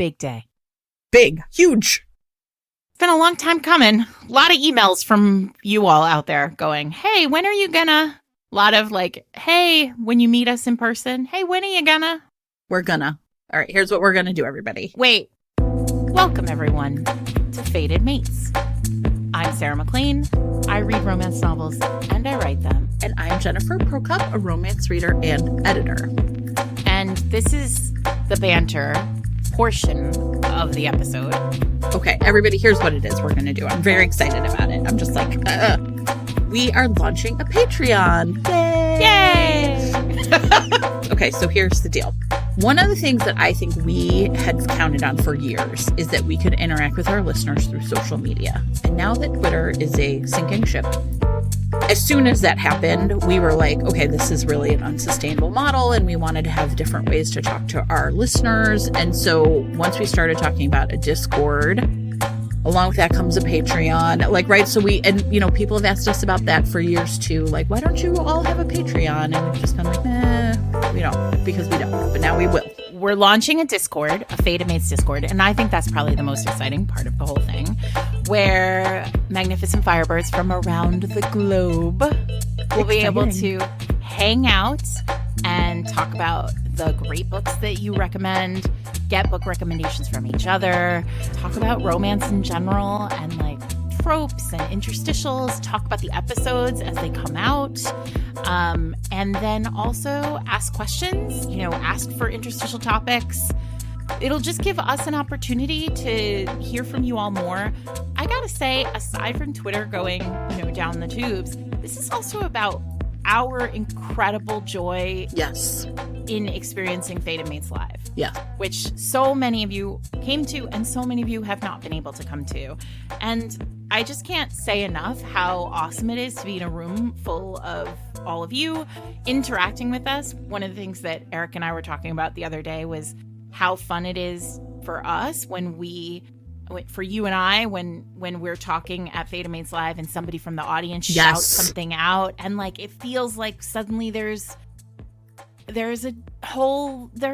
big day. Big, huge. It's been a long time coming. A lot of emails from you all out there going, hey, when are you gonna? A lot of like, hey, when you meet us in person, hey, when are you gonna? We're gonna. All right, here's what we're gonna do, everybody. Wait. Welcome, everyone, to Fated Mates. I'm Sarah McLean. I read romance novels and I write them. And I'm Jennifer Prokop, a romance reader and editor. And this is the banter portion of the episode. Okay, everybody, here's what it is we're going to do. I'm very excited about it. I'm just like, we are launching a Patreon. Yay! Okay, so here's the deal. One of the things that I think we had counted on for years is that we could interact with our listeners through social media. And now that Twitter is a sinking ship, as soon as that happened, we were like, okay, this is really an unsustainable model, and we wanted to have different ways to talk to our listeners. And so once we started talking about a Discord, along with that comes a Patreon, like, right? So people have asked us about that for years too. Like, why don't you all have a Patreon? And we've just been like, we don't, because we don't, but now we will. We're launching a Discord, a Fated Mates Discord, and I think that's probably the most exciting part of the whole thing, where magnificent firebirds from around the globe will be able to hang out and talk about the great books that you recommend, get book recommendations from each other, talk about romance in general and like tropes and interstitials, talk about the episodes as they come out, and then also ask questions, ask for interstitial topics. It'll just give us an opportunity to hear from you all more. I gotta say, aside from Twitter going, down the tubes, this is also about our incredible joy in experiencing Fated Mates Live. Yeah. Which so many of you came to and so many of you have not been able to come to. And I just can't say enough how awesome it is to be in a room full of all of you interacting with us. One of the things that Eric and I were talking about the other day was how fun it is for us for you and I, when we're talking at Fated Mates Live and somebody from the audience shouts something out, and like it feels like suddenly there are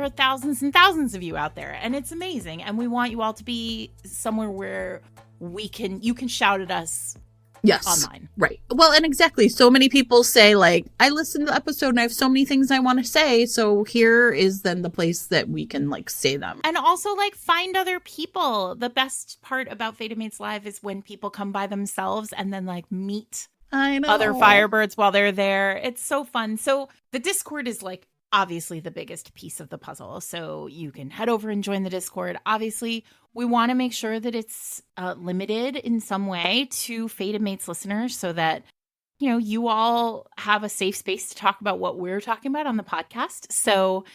thousands and thousands of you out there, and it's amazing. And we want you all to be somewhere where you can shout at us. Yes. Online. Right. Well, and exactly. So many people say, like, I listened to the episode and I have so many things I want to say. So here is then the place that we can, like, say them. And also, like, find other people. The best part about Fated Mates Live is when people come by themselves and then, like, meet other Firebirds while they're there. It's so fun. So the Discord is, like, obviously the biggest piece of the puzzle. So you can head over and join the Discord. Obviously, we want to make sure that it's limited in some way to Fated Mates listeners so that, you all have a safe space to talk about what we're talking about on the podcast. So,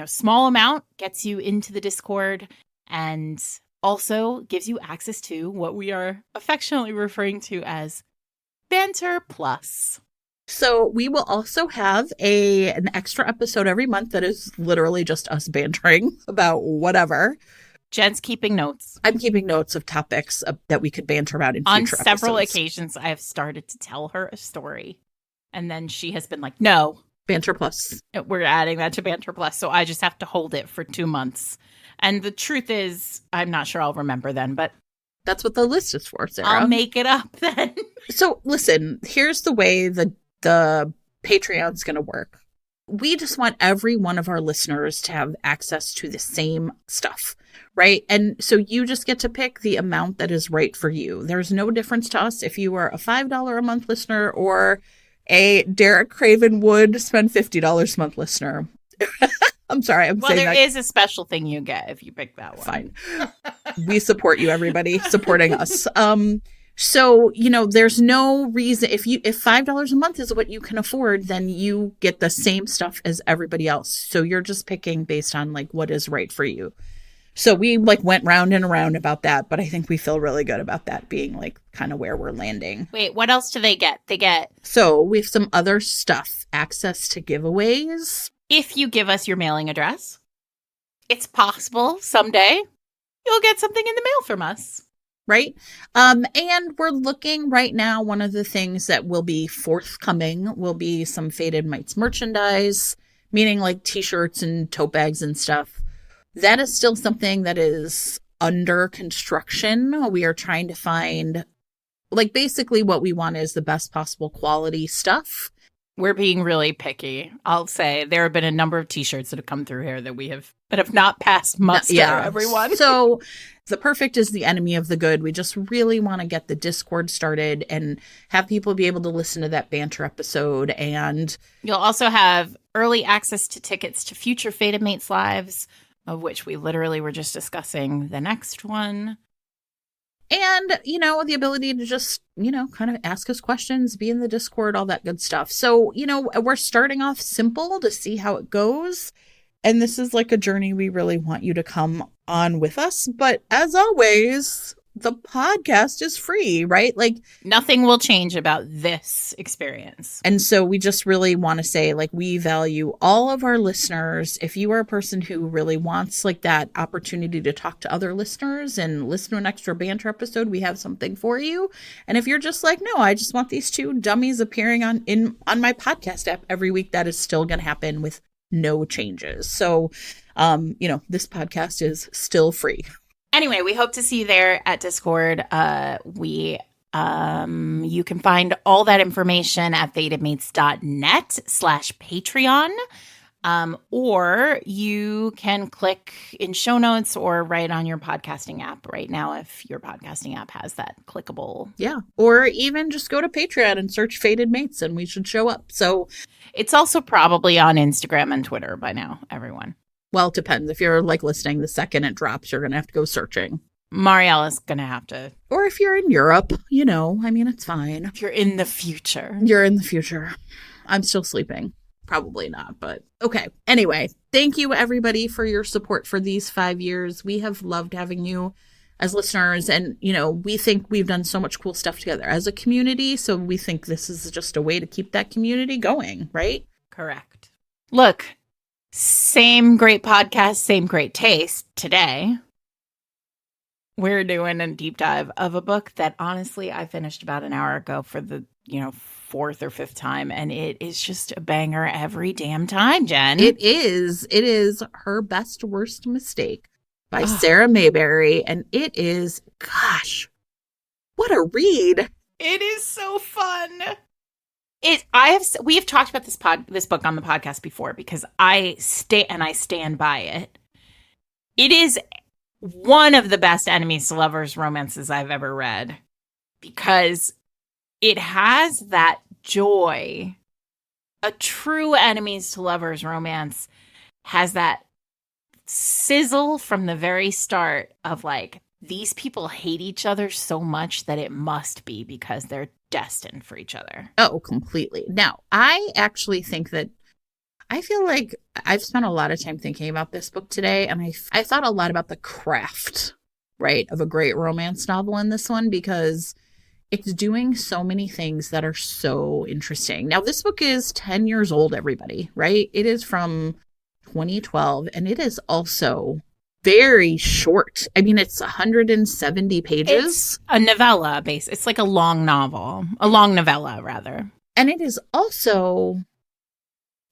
small amount gets you into the Discord and also gives you access to what we are affectionately referring to as Banter Plus. So we will also have an extra episode every month that is literally just us bantering about whatever. Jen's keeping notes. I'm keeping notes of topics that we could banter about in future episodes. On several occasions, I have started to tell her a story, and then she has been like, no. Banter Plus. We're adding that to Banter Plus, so I just have to hold it for 2 months. And the truth is, I'm not sure I'll remember then, but that's what the list is for, Sarah. I'll make it up then. So, listen, here's the way the Patreon's going to work. We just want every one of our listeners to have access to the same stuff, right? And so you just get to pick the amount that is right for you. There's no difference to us if you are a $5 a month listener or a Derek Craven would spend $50 a month listener. I'm sorry. There is a special thing you get if you pick that one. Fine. We support you, everybody, supporting us. So, there's no reason if $5 a month is what you can afford, then you get the same stuff as everybody else. So you're just picking based on like what is right for you. So we like went round and around about that, but I think we feel really good about that being like kind of where we're landing. Wait, what else do they get? So we have some other stuff, access to giveaways. If you give us your mailing address, it's possible someday you'll get something in the mail from us. Right. And we're looking right now. One of the things that will be forthcoming will be some Fated Mates merchandise, meaning like t-shirts and tote bags and stuff. That is still something that is under construction. We are trying to find, like, basically what we want is the best possible quality stuff. We're being really picky. I'll say there have been a number of t-shirts that have come through here that have not passed muster, everyone. So the perfect is the enemy of the good. We just really want to get the Discord started and have people be able to listen to that banter episode. And you'll also have early access to tickets to future Fated Mates lives, of which we literally were just discussing the next one. And, you know, the ability to just, you know, kind of ask us questions, be in the Discord, all that good stuff. So, you know, we're starting off simple to see how it goes. And this is like a journey we really want you to come on with us. But as always, the podcast is free, right? Like, nothing will change about this experience. And so we just really want to say, like, we value all of our listeners. If you are a person who really wants like that opportunity to talk to other listeners and listen to an extra banter episode, we have something for you. And if you're just like, no, I just want these two dummies appearing on my podcast app every week, that is still going to happen with no changes. So, you know, this podcast is still free. Anyway, we hope to see you there at Discord. You can find all that information at fatedmates.net/Patreon. Or you can click in show notes or right on your podcasting app right now if your podcasting app has that clickable. Yeah. Or even just go to Patreon and search Fated Mates and we should show up. So it's also probably on Instagram and Twitter by now, everyone. Well, it depends. If you're like listening the second it drops, you're going to have to go searching. Mariella's going to have to. Or if you're in Europe, you know, I mean, it's fine. If you're in the future. You're in the future. I'm still sleeping. Probably not, but okay. Anyway, thank you everybody for your support for these 5 years. We have loved having you as listeners. And, you know, we think we've done so much cool stuff together as a community. So we think this is just a way to keep that community going, right? Correct. Look. Same great podcast, same great taste. Today, we're doing a deep dive of a book that honestly I finished about an hour ago for the, you know, 4th or 5th time. And it is just a banger every damn time, Jen. It is. It is Her Best Worst Mistake by Sarah Mayberry. And it is, gosh, what a read. It is so fun. We have talked about this book on the podcast before because I stand by it. It is one of the best enemies to lovers romances I've ever read because it has that joy. A true enemies to lovers romance has that sizzle from the very start of like, these people hate each other so much that it must be because they're destined for each other. Oh, completely. Now, I actually think that I feel like I've spent a lot of time thinking about this book today, and I thought a lot about the craft, right, of a great romance novel in this one because it's doing so many things that are so interesting. Now, this book is 10 years old, everybody, right? It is from 2012, and it is also very short. I mean, it's 170 pages. It's a novella base. It's like a long novella, rather. And it is also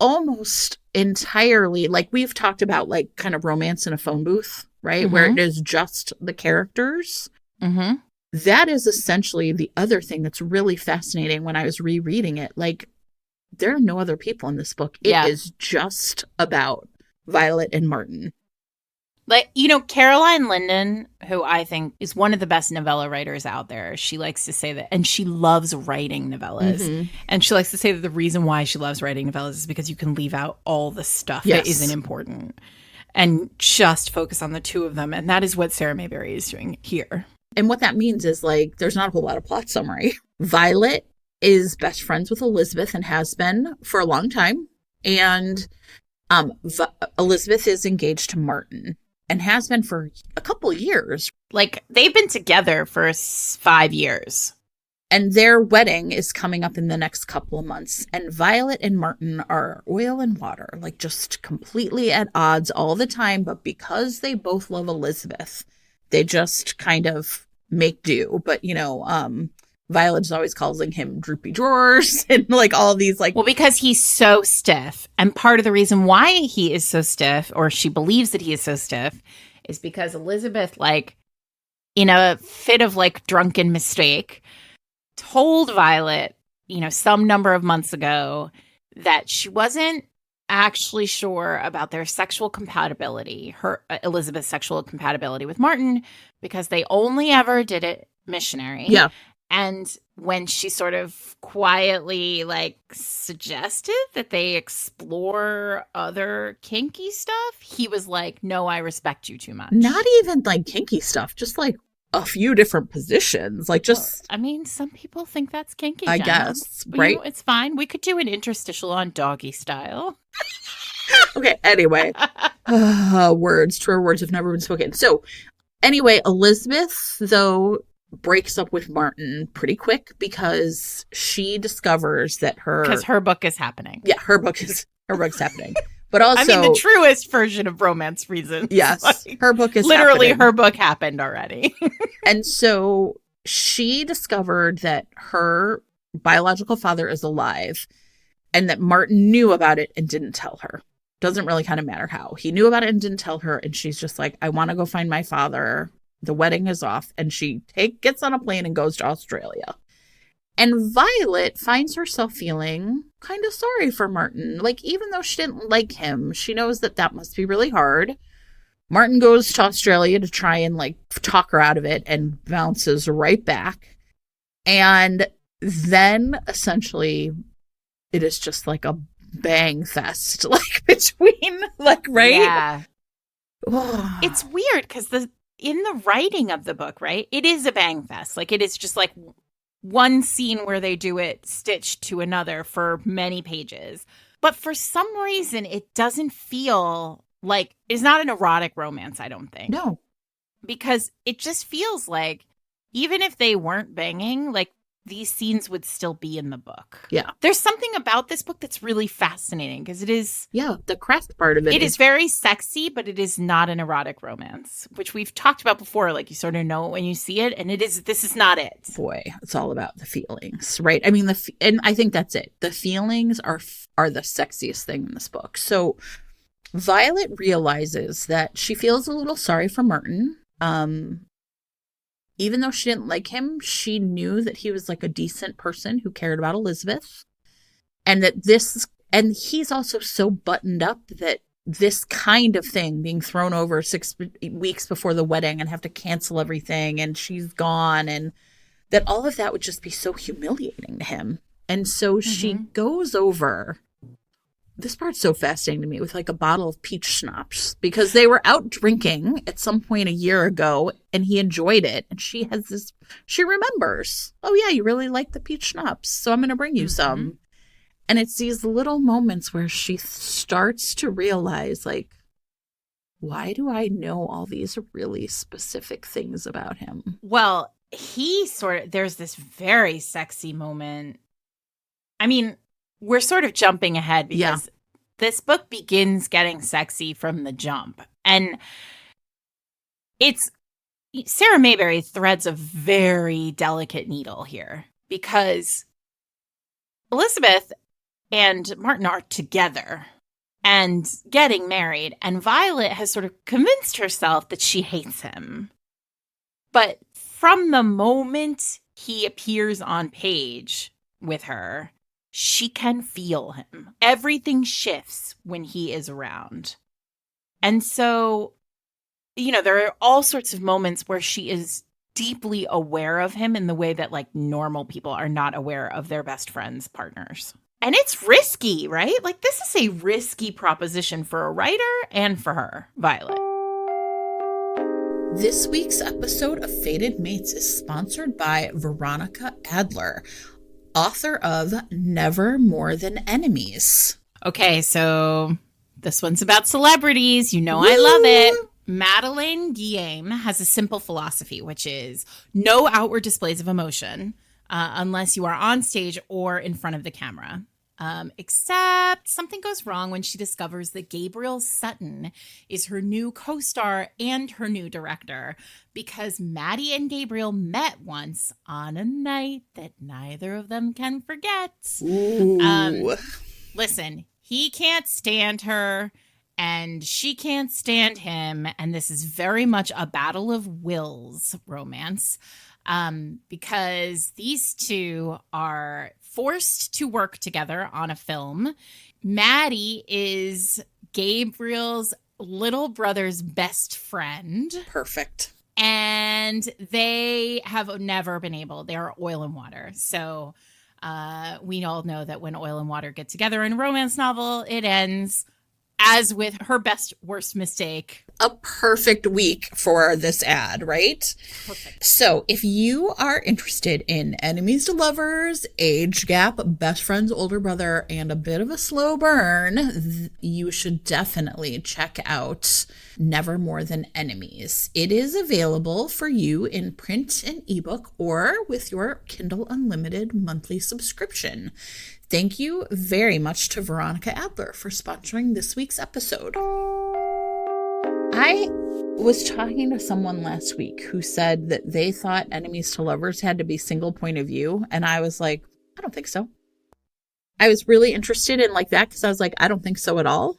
almost entirely, like we've talked about, like kind of romance in a phone booth, right? Mm-hmm. Where it is just the characters. Mm-hmm. That is essentially the other thing that's really fascinating when I was rereading it. Like, there are no other people in this book. It is just about Violet and Martin. Like, you know, Caroline Linden, who I think is one of the best novella writers out there, she likes to say that, and she loves writing novellas. Mm-hmm. And she likes to say that the reason why she loves writing novellas is because you can leave out all the stuff that isn't important and just focus on the two of them. And that is what Sarah Mayberry is doing here. And what that means is, like, there's not a whole lot of plot summary. Violet is best friends with Elizabeth and has been for a long time. And Elizabeth is engaged to Martin. And has been for a couple years. Like, they've been together for 5 years. And their wedding is coming up in the next couple of months. And Violet and Martin are oil and water, like just completely at odds all the time. But because they both love Elizabeth, they just kind of make do. But, you know, Violet's always calling him droopy drawers and like all these like. Well, because he's so stiff. And part of the reason why he is so stiff, or she believes that he is so stiff, is because Elizabeth, like, in a fit of like drunken mistake, told Violet, some number of months ago that she wasn't actually sure about their sexual compatibility, Elizabeth's sexual compatibility with Martin, because they only ever did it missionary. Yeah. And when she sort of quietly like suggested that they explore other kinky stuff, he was like, no, I respect you too much. Not even like kinky stuff, just like a few different positions. Like just. Well, I mean, some people think that's kinky. I Jen. guess. But, right. It's fine. We could do an interstitial on doggy style. Okay. Anyway. Truer words have never been spoken. So anyway, Elizabeth, though, breaks up with Martin pretty quick because she discovers that because her book is happening. Yeah, her book's happening. But also, I mean, the truest version of romance reasons. Yes, like, her book is literally happening. Her book happened already. And so she discovered that her biological father is alive and that Martin knew about it and didn't tell her. Doesn't really kind of matter how. He knew about it and didn't tell her. And she's just like, I want to go find my father. The wedding is off. And she gets on a plane and goes to Australia. And Violet finds herself feeling kind of sorry for Martin. Like, even though she didn't like him, she knows that must be really hard. Martin goes to Australia to try and, like, talk her out of it and bounces right back. And then, essentially, it is just like a bang fest, like, between, like, right? Yeah. It's weird because in the writing of the book, right, it is a bang fest. Like, it is just, like, one scene where they do it stitched to another for many pages. But for some reason, it doesn't feel like it's not an erotic romance, I don't think. No. Because it just feels like even if they weren't banging, like these scenes would still be in the book. Yeah. There's something about this book that's really fascinating because it is. Yeah, the craft part of it. It is very sexy, but it is not an erotic romance, which we've talked about before. Like you sort of know it when you see it, and this is not it. Boy, it's all about the feelings, right? I mean, and I think that's it. The feelings are the sexiest thing in this book. So Violet realizes that she feels a little sorry for Martin. Even though she didn't like him, she knew that he was like a decent person who cared about Elizabeth. And and he's also so buttoned up that this kind of thing being thrown over 6 weeks before the wedding and have to cancel everything and she's gone, and that all of that would just be so humiliating to him. And so she goes over. This part's so fascinating to me, with like a bottle of peach schnapps, because they were out drinking at some point a year ago and he enjoyed it. And she remembers, oh yeah, you really like the peach schnapps, so I'm going to bring you some. And it's these little moments where she starts to realize, like, why do I know all these really specific things about him? Well, there's this very sexy moment. I mean, we're sort of jumping ahead because this book begins getting sexy from the jump. And Sarah Mayberry threads a very delicate needle here because Elizabeth and Martin are together and getting married. And Violet has sort of convinced herself that she hates him. But from the moment he appears on page with her, she can feel him. Everything shifts when he is around. And so, there are all sorts of moments where she is deeply aware of him in the way that like normal people are not aware of their best friends' partners. And it's risky, right? Like this is a risky proposition for a writer and for her, Violet. This week's episode of Fated Mates is sponsored by Veronica Adler, author of Never More Than Enemies. Okay, so this one's about celebrities. I love it. Madeleine Guillaume has a simple philosophy, which is no outward displays of emotion unless you are on stage or in front of the camera. Except something goes wrong when she discovers that Gabriel Sutton is her new co-star and her new director, because Maddie and Gabriel met once on a night that neither of them can forget. Ooh. Listen, he can't stand her and she can't stand him, and this is very much a battle of wills romance, because these two are forced to work together on a film. Maddie is Gabriel's little brother's best friend. Perfect. And they have never been able, they're oil and water. So we all know that when oil and water get together in a romance novel, it ends as with her best worst mistake. A perfect week for this ad, right? Perfect. So if you are interested in enemies to lovers, age gap, best friend's older brother, and a bit of a slow burn, you should definitely check out Never More Than Enemies. It is available for you in print and ebook or with your Kindle Unlimited monthly subscription. Thank you very much to Veronica Adler for sponsoring this week's episode. I was talking to someone last week who said that they thought enemies to lovers had to be single point of view. And I was like, I don't think so. I was really interested in like that because I was like, I don't think so at all.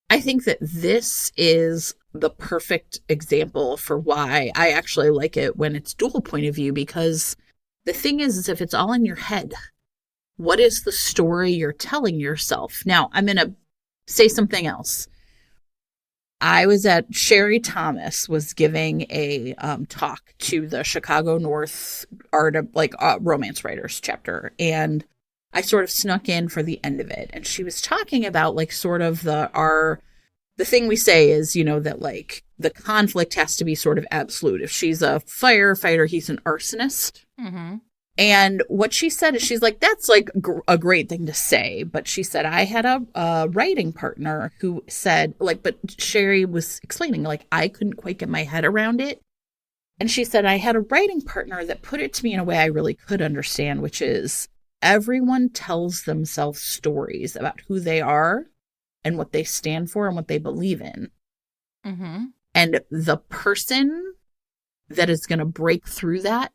I think that this is the perfect example for why I actually like it when it's dual point of view, because the thing is if it's all in your head, what is the story you're telling yourself? Now, I'm going to say something else. I was at Sherry Thomas was giving a talk to the Chicago North romance writers chapter, and I sort of snuck in for the end of it. And she was talking about like sort of the thing we say is, you know, that like the conflict has to be sort of absolute. If she's a firefighter, he's an arsonist. Mm-hmm. And what she said is she's like, that's like a great thing to say. But she said, I had a writing partner who said like, but Sherry was explaining like, I couldn't quite get my head around it. And she said, I had a writing partner that put it to me in a way I really could understand, which is everyone tells themselves stories about who they are and what they stand for and what they believe in. Mm-hmm. And the person that is going to break through that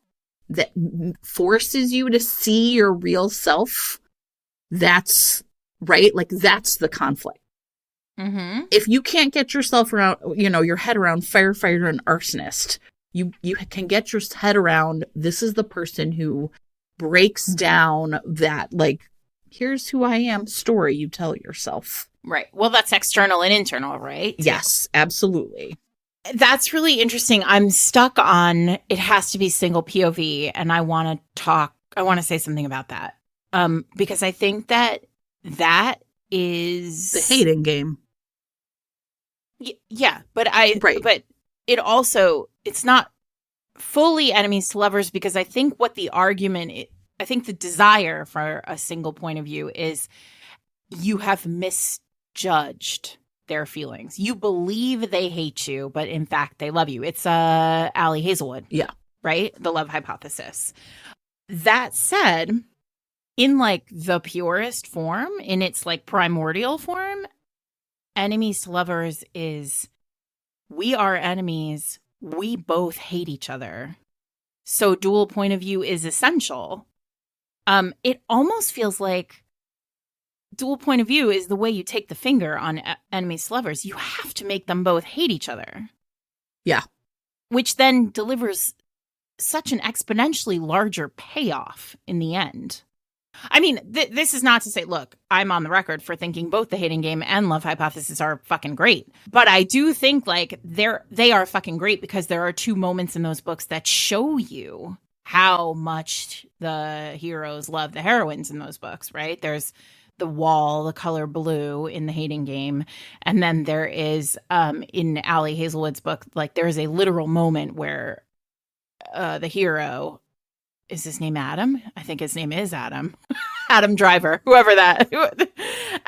forces you to see your real self, that's right. Like that's the conflict. Mm-hmm. If you can't get yourself around, you know, your head around firefighter and arsonist, you can get your head around, this is the person who breaks down that, like, here's who I am story you tell yourself. Right. Well, that's external and internal, right? Yes, absolutely. That's really interesting. I'm stuck on it has to be single POV, and I want to say something about that. Because I think that is the hating game. Yeah, but right. But it's not fully enemies to lovers, because I think what the argument I think the desire for a single point of view is you have misjudged their feelings. You believe they hate you, but in fact they love you. It's Allie Hazelwood. Yeah. Right? The love hypothesis. That said, in like the purest form, in its like primordial form, enemies to lovers is we are enemies. We both hate each other. So dual point of view is essential. It almost feels like dual point of view is the way you take the finger on enemies to lovers. You have to make them both hate each other. Yeah. Which then delivers such an exponentially larger payoff in the end. I mean, this is not to say, look, I'm on the record for thinking both the hating game and love hypothesis are fucking great. But I do think like they are fucking great because there are two moments in those books that show you how much the heroes love the heroines in those books, right? There's the wall, the color blue in the hating game. And then there is, in Allie Hazelwood's book, like there is a literal moment where the hero, is his name Adam? I think his name is Adam. Adam Driver, whoever that.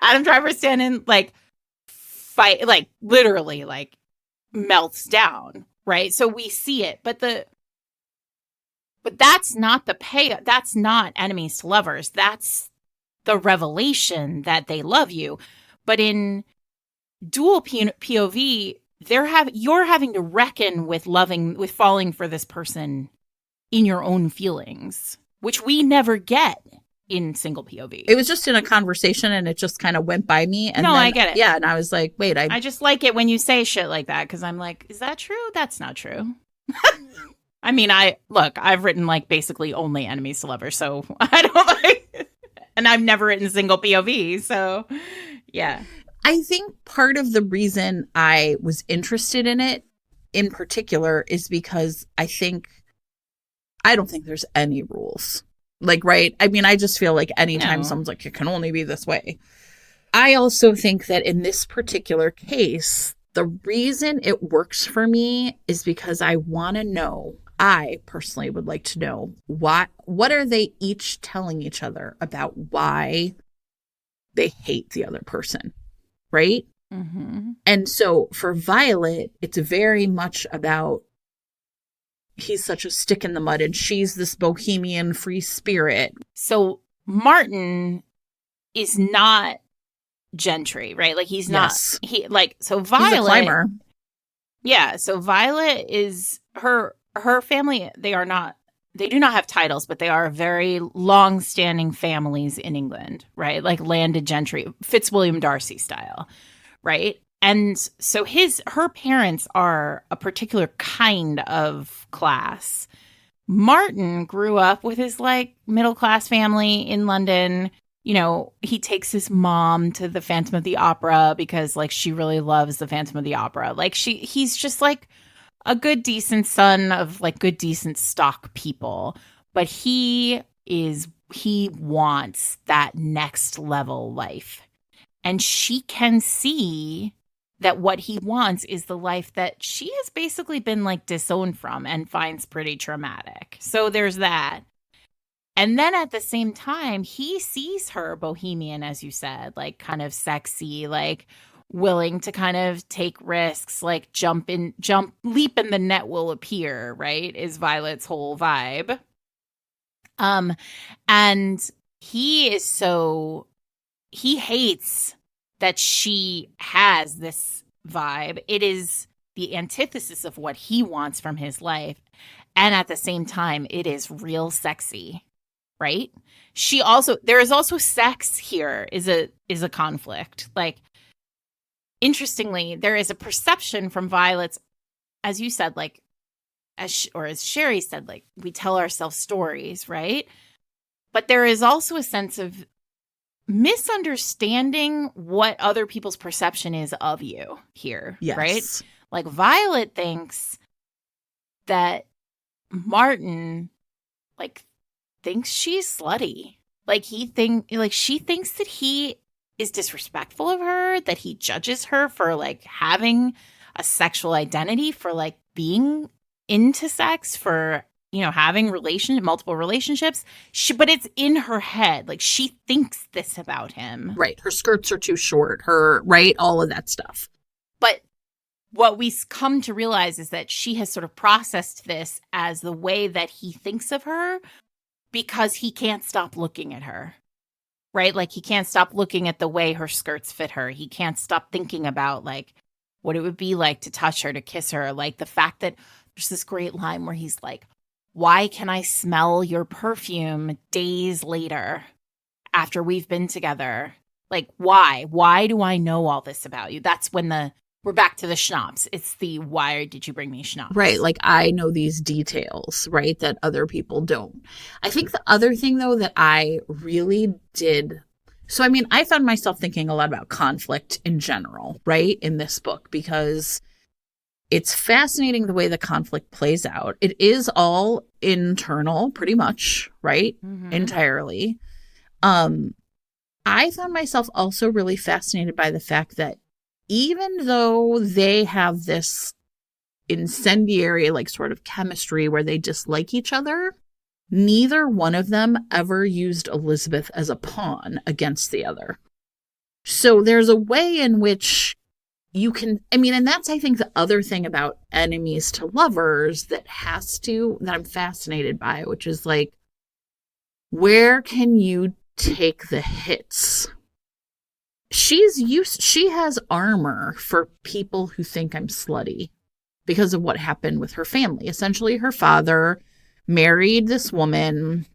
Adam Driver standing, like, fight, like, literally, like, melts down, right? So we see it. But that's not the pay. That's not enemies to lovers. That's the revelation that they love you. But in dual POV, you're having to reckon with falling for this person in your own feelings, which we never get in single POV. It was just in a conversation and it just kind of went by me. And no, then, I get it. Yeah, and I was like, wait, I just like it when you say shit like that, because I'm like, is that true? That's not true. I mean, I've written like basically only enemies to lovers, so I don't like, and I've never written single POV, so yeah. I think part of the reason I was interested in it in particular is because I don't think there's any rules. Like, right? I mean, I just feel like anytime someone's like, it can only be this way. I also think that in this particular case, the reason it works for me is because I want to know, I personally would like to know, what are they each telling each other about why they hate the other person, right? Mm-hmm. And so for Violet, it's very much about he's such a stick in the mud and she's this bohemian free spirit. So Martin is not gentry, right? Like he's not, Yes. So Violet. He's a climber. Yeah. So Violet is her family. They do not have titles, but they are very long-standing families in England, right? Like landed gentry, Fitzwilliam Darcy style, right? And so her parents are a particular kind of class. Martin grew up with his like middle-class family in London. You know, he takes his mom to the Phantom of the Opera because like she really loves the Phantom of the Opera. Like he's just like a good, decent son of like good, decent stock people. But he wants that next level life. And she can see that what he wants is the life that she has basically been like disowned from and finds pretty traumatic. So there's that. And then at the same time, he sees her bohemian, as you said, like kind of sexy, like willing to kind of take risks, like leap and the net will appear, right? Is Violet's whole vibe. And he hates that she has this vibe. It is the antithesis of what he wants from his life. And at the same time, it is real sexy, right? There is also sex here is a conflict. Like, interestingly, there is a perception from Violet's, as you said, like, as Sherry said, like, we tell ourselves stories, right? But there is also a sense of misunderstanding what other people's perception is of you here, yes. Right? Like Violet thinks that Martin like thinks she's slutty. Like she thinks that he is disrespectful of her, that he judges her for like having a sexual identity, for like being into sex, for having multiple relationships. But it's in her head. Like she thinks this about him. Right. Her skirts are too short. All of that stuff. But what we come to realize is that she has sort of processed this as the way that he thinks of her because he can't stop looking at her. Right? Like he can't stop looking at the way her skirts fit her. He can't stop thinking about like what it would be like to touch her, to kiss her. Like the fact that there's this great line where he's like, why can I smell your perfume days later after we've been together? Like, why? Why do I know all this about you? That's when we're back to the schnapps. It's the, why did you bring me schnapps? Right. Like, I know these details, right, that other people don't. I think the other thing, though, that I really did. So, I mean, I found myself thinking a lot about conflict in general, right, in this book, because it's fascinating the way the conflict plays out. It is all internal, pretty much, right? Mm-hmm. Entirely. I found myself also really fascinated by the fact that even though they have this incendiary, like, sort of chemistry where they dislike each other, neither one of them ever used Elizabeth as a pawn against the other. So there's a way in which you can, and that's, I think, the other thing about enemies to lovers that I'm fascinated by, which is like, where can you take the hits. She has armor for people who think I'm slutty because of what happened with her family. Essentially, her father married this woman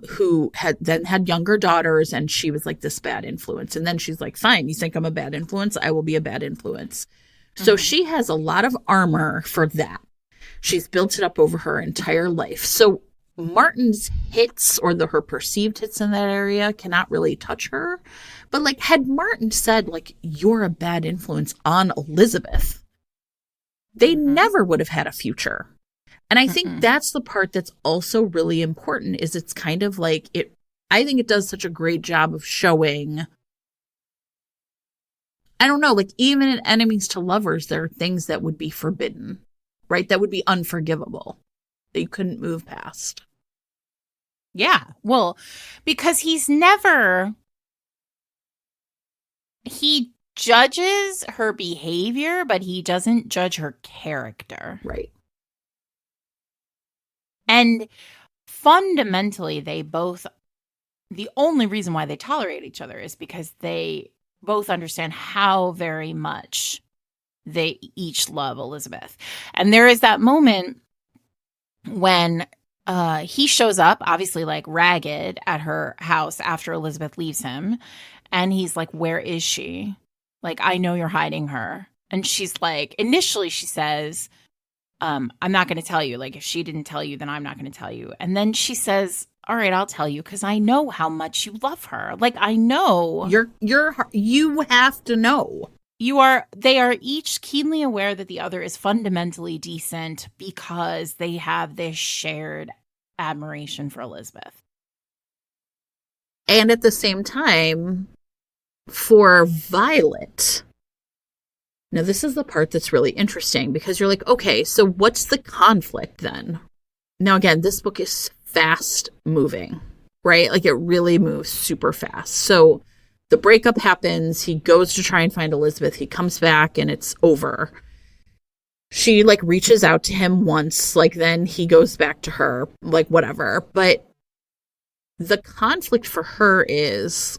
who had younger daughters, and she was like this bad influence. And then she's like, fine, you think I'm a bad influence? I will be a bad influence. So she has a lot of armor for that. She's built it up over her entire life. So Martin's hits, or her perceived hits in that area, cannot really touch her. But like, had Martin said, like, you're a bad influence on Elizabeth, they never would have had a future. And I think that's the part that's also really important, is it's kind of like I think it does such a great job of showing, I don't know, like, even in enemies to lovers, there are things that would be forbidden, right? That would be unforgivable, that you couldn't move past. Yeah. Well, because he judges her behavior, but he doesn't judge her character. Right. And fundamentally, the only reason why they tolerate each other is because they both understand how very much they each love Elizabeth. And there is that moment when he shows up, obviously like ragged, at her house after Elizabeth leaves him. And he's like, where is she? Like, I know you're hiding her. And she's like, initially she says, I'm not going to tell you. Like, if she didn't tell you, then I'm not going to tell you. And then she says, all right, I'll tell you, because I know how much you love her. Like, I know. You have to know. They are each keenly aware that the other is fundamentally decent because they have this shared admiration for Elizabeth. And at the same time, for Violet, now this is the part that's really interesting, because you're like, okay, so what's the conflict then? Now, again, this book is fast moving, right? Like, it really moves super fast. So the breakup happens. He goes to try and find Elizabeth. He comes back and it's over. She like reaches out to him once, like then he goes back to her, like whatever. But the conflict for her is,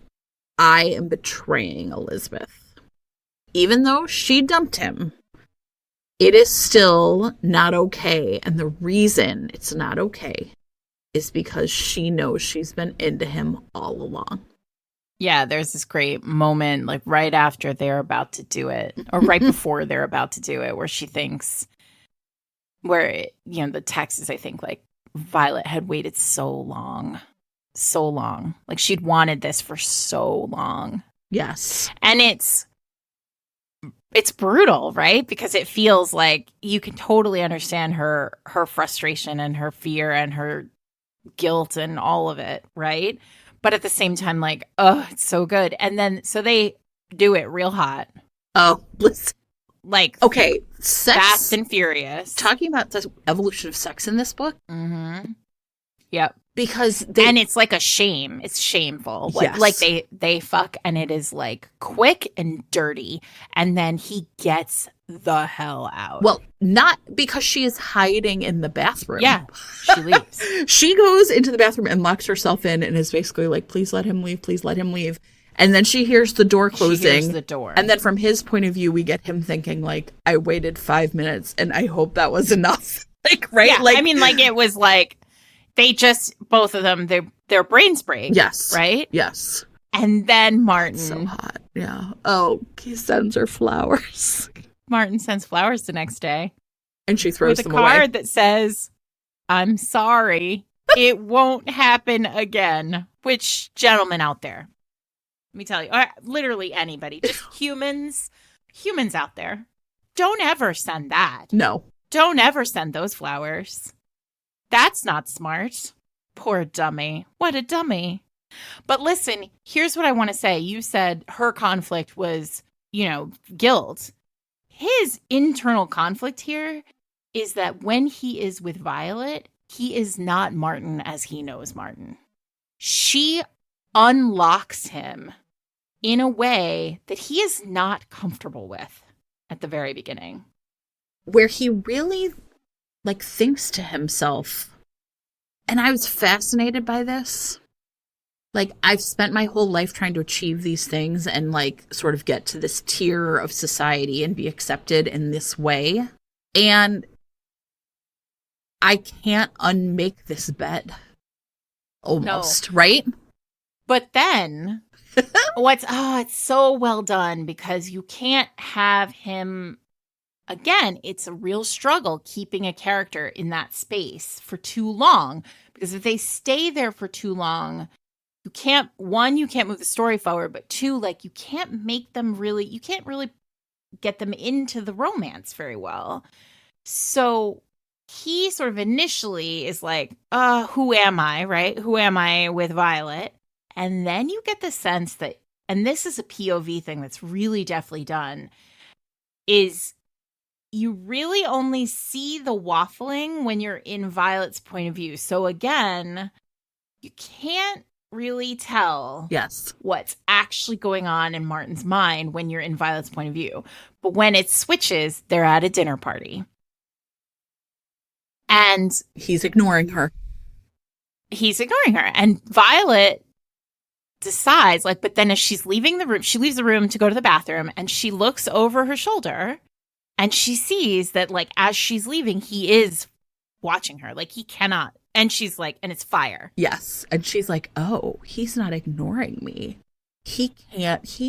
I am betraying Elizabeth. Even though she dumped him, it is still not okay. And the reason it's not okay is because she knows she's been into him all along. Yeah, there's this great moment, like right after they're about to do it, or right before they're about to do it, where she thinks, the text is, I think, like, Violet had waited so long. Like, she'd wanted this for so long. Yes. And it's brutal, right? Because it feels like you can totally understand her frustration and her fear and her guilt and all of it, right? But at the same time, like, oh, it's so good. And then, so they do it real hot. Oh, listen. Like, okay, sex. Fast and furious. Talking about the evolution of sex in this book. Mm-hmm. Yep. Because and it's like a shame. It's shameful. Yes. Like they fuck, and it is like quick and dirty. And then he gets the hell out. Well, not because she is hiding in the bathroom. Yeah, she leaves. She goes into the bathroom and locks herself in and is basically like, please let him leave. Please let him leave. And then she hears the door closing. She hears the door. And then from his point of view, we get him thinking like, I waited 5 minutes and I hope that was enough. Like, right? Yeah, like, I mean, like, it was like, they just, both of them, their brains break. Yes. Right? Yes. And then Martin. So hot. Yeah. Oh, he sends her flowers. Martin sends flowers the next day. And she throws them away. With a card that says, I'm sorry. It won't happen again. Which, gentlemen out there, let me tell you, or literally anybody, just humans out there, don't ever send that. No. Don't ever send those flowers. That's not smart. Poor dummy. What a dummy. But listen, here's what I want to say. You said her conflict was, guilt. His internal conflict here is that when he is with Violet, he is not Martin as he knows Martin. She unlocks him in a way that he is not comfortable with at the very beginning. Where he really thinks to himself, and I was fascinated by this, Like, I've spent my whole life trying to achieve these things and, like, sort of get to this tier of society and be accepted in this way. And I can't unmake this bed. Almost, right? But then, it's so well done because you can't have him, again, it's a real struggle keeping a character in that space for too long. Because if they stay there for too long, you can't move the story forward, but two, like, you can't really get them into the romance very well. So he sort of initially is like, who am I, right? Who am I with Violet? And then you get the sense that, and this is a POV thing that's really definitely done, is you really only see the waffling when you're in Violet's point of view. So again, you can't really tell what's actually going on in Martin's mind when you're in Violet's point of view. But when it switches, they're at a dinner party. And he's ignoring her. And Violet decides, like, but then as she's leaving the room, she leaves the room to go to the bathroom, and she looks over her shoulder and she sees that, like, as she's leaving, he is watching her. Like, he cannot. And she's like, and it's fire. Yes. And she's like, oh, he's not ignoring me. He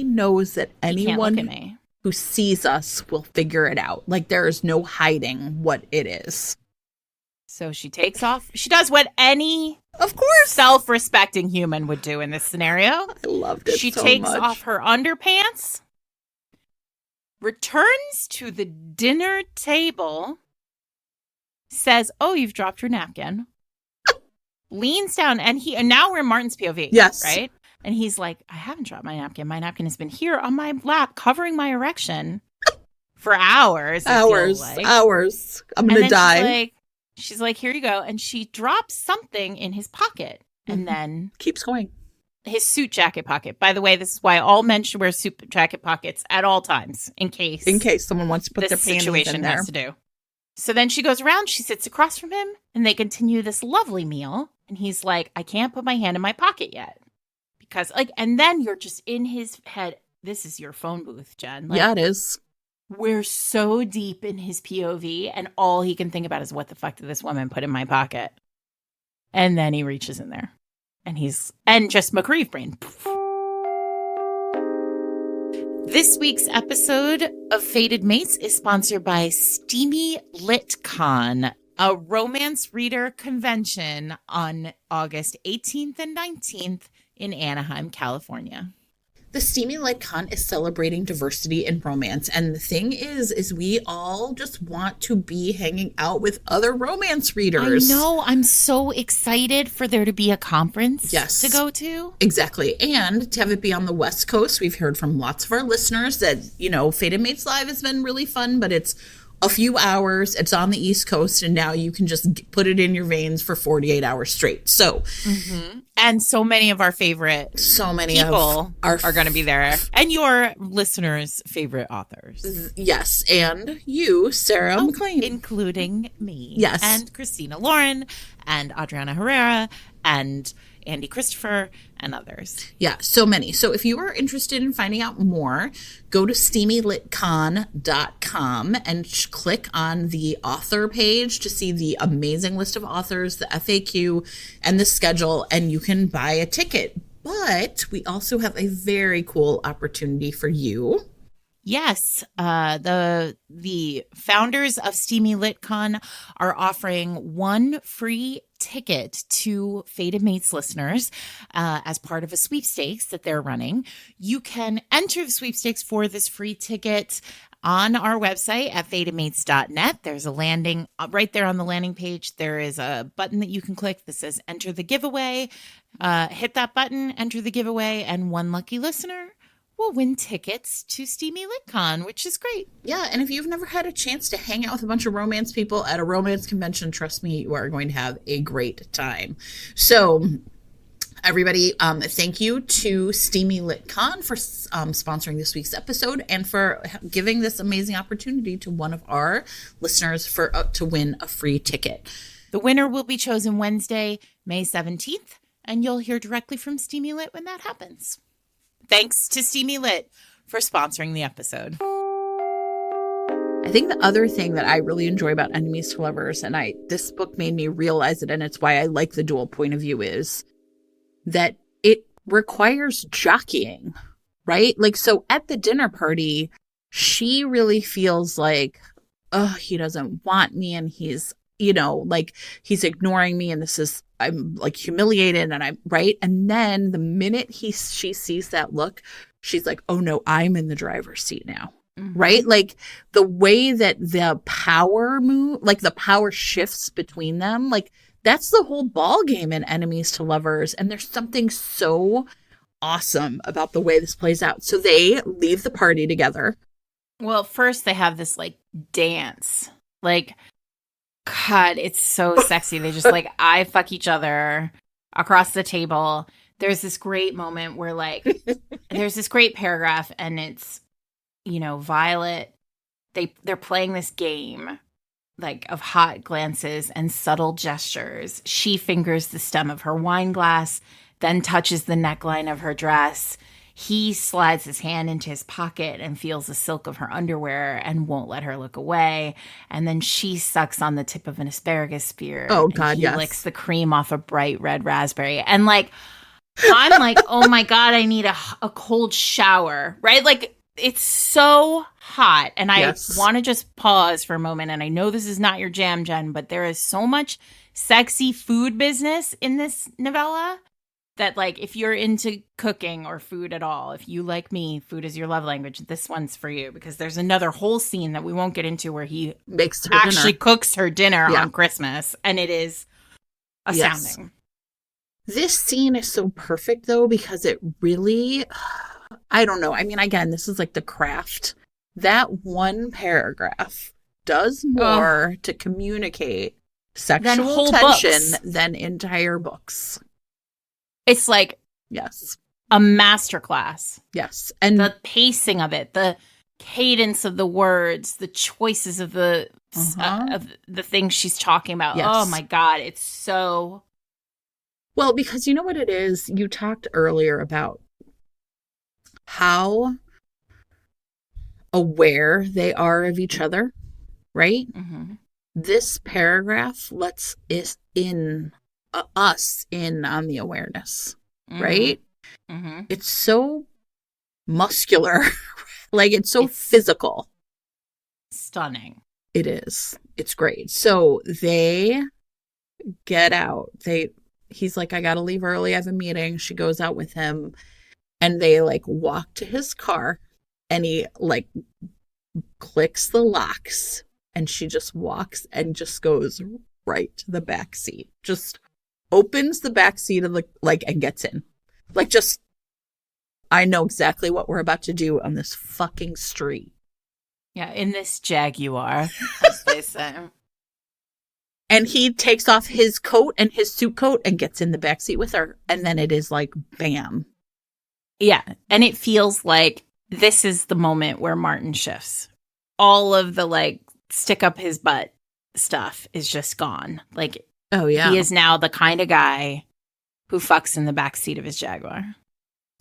knows that anyone who sees us will figure it out. Like, there is no hiding what it is. So she takes off. She does what any, of course, self-respecting human would do in this scenario. I loved it. She takes off her underpants, returns to the dinner table, says, oh, you've dropped your napkin. Leans down, and now we're in Martin's POV. Yes. Right? And he's like, I haven't dropped my napkin. My napkin has been here on my lap, covering my erection for hours. Hours. I'm going to die. She's like, here you go. And she drops something in his pocket and then keeps going. His suit jacket pocket. By the way, this is why all men should wear suit jacket pockets at all times in case someone wants to put their panties in there. Has to do. So then she goes around, she sits across from him, and they continue this lovely meal. And he's like, I can't put my hand in my pocket yet. Because, like, and then you're just in his head. This is your phone booth, Jen. Like, yeah, it is. We're so deep in his POV, and all he can think about is, what the fuck did this woman put in my pocket? And then he reaches in there. And just McCreeve brain. This week's episode of Fated Mates is sponsored by Steamy LitCon, a romance reader convention on August 18th and 19th in Anaheim, California. The Steamy LitCon is celebrating diversity in romance. And the thing is we all just want to be hanging out with other romance readers. I know. I'm so excited for there to be a conference to go to. Exactly. And to have it be on the West Coast, we've heard from lots of our listeners that, Fated Mates Live has been really fun, but it's a few hours. It's on the East Coast, and now you can just put it in your veins for 48 hours straight. So, and so many of our favorite people are going to be there, and your listeners' favorite authors. Yes, and you, Sarah McLean, including me. Yes, and Christina Lauren, and Adriana Herrera, and Andy Christopher, and others. Yeah, so many. So if you are interested in finding out more, go to steamylitcon.com and click on the author page to see the amazing list of authors, the FAQ, and the schedule, and you can buy a ticket. But we also have a very cool opportunity for you. Yes, the founders of Steamy LitCon are offering one free ticket to Fated Mates listeners as part of a sweepstakes that they're running. You can enter the sweepstakes for this free ticket on our website at fatedmates.net. There's a landing right there on the landing page. There is a button that you can click that says enter the giveaway. Hit that button, enter the giveaway, and one lucky listener will win tickets to Steamy LitCon, which is great. Yeah, and if you've never had a chance to hang out with a bunch of romance people at a romance convention, trust me, you are going to have a great time. So, everybody, thank you to Steamy LitCon for sponsoring this week's episode and for giving this amazing opportunity to one of our listeners to win a free ticket. The winner will be chosen Wednesday, May 17th And you'll hear directly from Steamy Lit when that happens. Thanks to Steamy Lit for sponsoring the episode. I think the other thing that I really enjoy about Enemies to Lovers, and this book made me realize it, and it's why I like the dual point of view, is that it requires jockeying, right? Like, so at the dinner party, she really feels like, oh, he doesn't want me, and he's, like, he's ignoring me, and I'm like humiliated, and I'm right. And then the minute she sees that look, she's like, oh no, I'm in the driver's seat now. Mm-hmm. Right? Like the way that the power the power shifts between them, like that's the whole ball game in Enemies to Lovers. And there's something so awesome about the way this plays out. So they leave the party together. Well, first they have this like dance, like, God, it's so sexy. They just like eye fuck each other across the table. There's this great moment where like, there's this great paragraph and it's, Violet, they're playing this game like of hot glances and subtle gestures. She fingers the stem of her wine glass, then touches the neckline of her dress. He slides his hand into his pocket and feels the silk of her underwear and won't let her look away. And then she sucks on the tip of an asparagus spear. Oh, God, he yes. licks the cream off a bright red raspberry. And like, I'm like, oh my God, I need a cold shower, right? Like, it's so hot. And I want to just pause for a moment. And I know this is not your jam, Jen, but there is so much sexy food business in this novella that, like, if you're into cooking or food at all, if you, like me, food is your love language, this one's for you. Because there's another whole scene that we won't get into where he makes her actually cooks her dinner on Christmas. And it is astounding. Yes. This scene is so perfect, though, because it really... I don't know. I mean, again, this is like the craft. That one paragraph does more to communicate sexual tension than entire books. It's like a masterclass. Yes. And the pacing of it, the cadence of the words, the choices of the things she's talking about. Yes. Oh my God, it's so... Well, because you know what it is? You talked earlier about how aware they are of each other, right? Mm-hmm. This paragraph lets us in on the awareness, right? Mm-hmm. It's so muscular, like it's physical. Stunning. It is. It's great. So they get out. He's like, I gotta leave early. I have a meeting. She goes out with him. And they like walk to his car and he like clicks the locks and she just walks and just goes right to the back seat. Just opens the back seat of and gets in. Like, just, I know exactly what we're about to do on this fucking street. Yeah, in this Jaguar, as they say. And he takes off his coat and his suit coat and gets in the back seat with her. And then it is like, bam. Yeah, and it feels like this is the moment where Martin shifts. All of the, like, stick up his butt stuff is just gone. Like, oh yeah, he is now the kind of guy who fucks in the backseat of his Jaguar.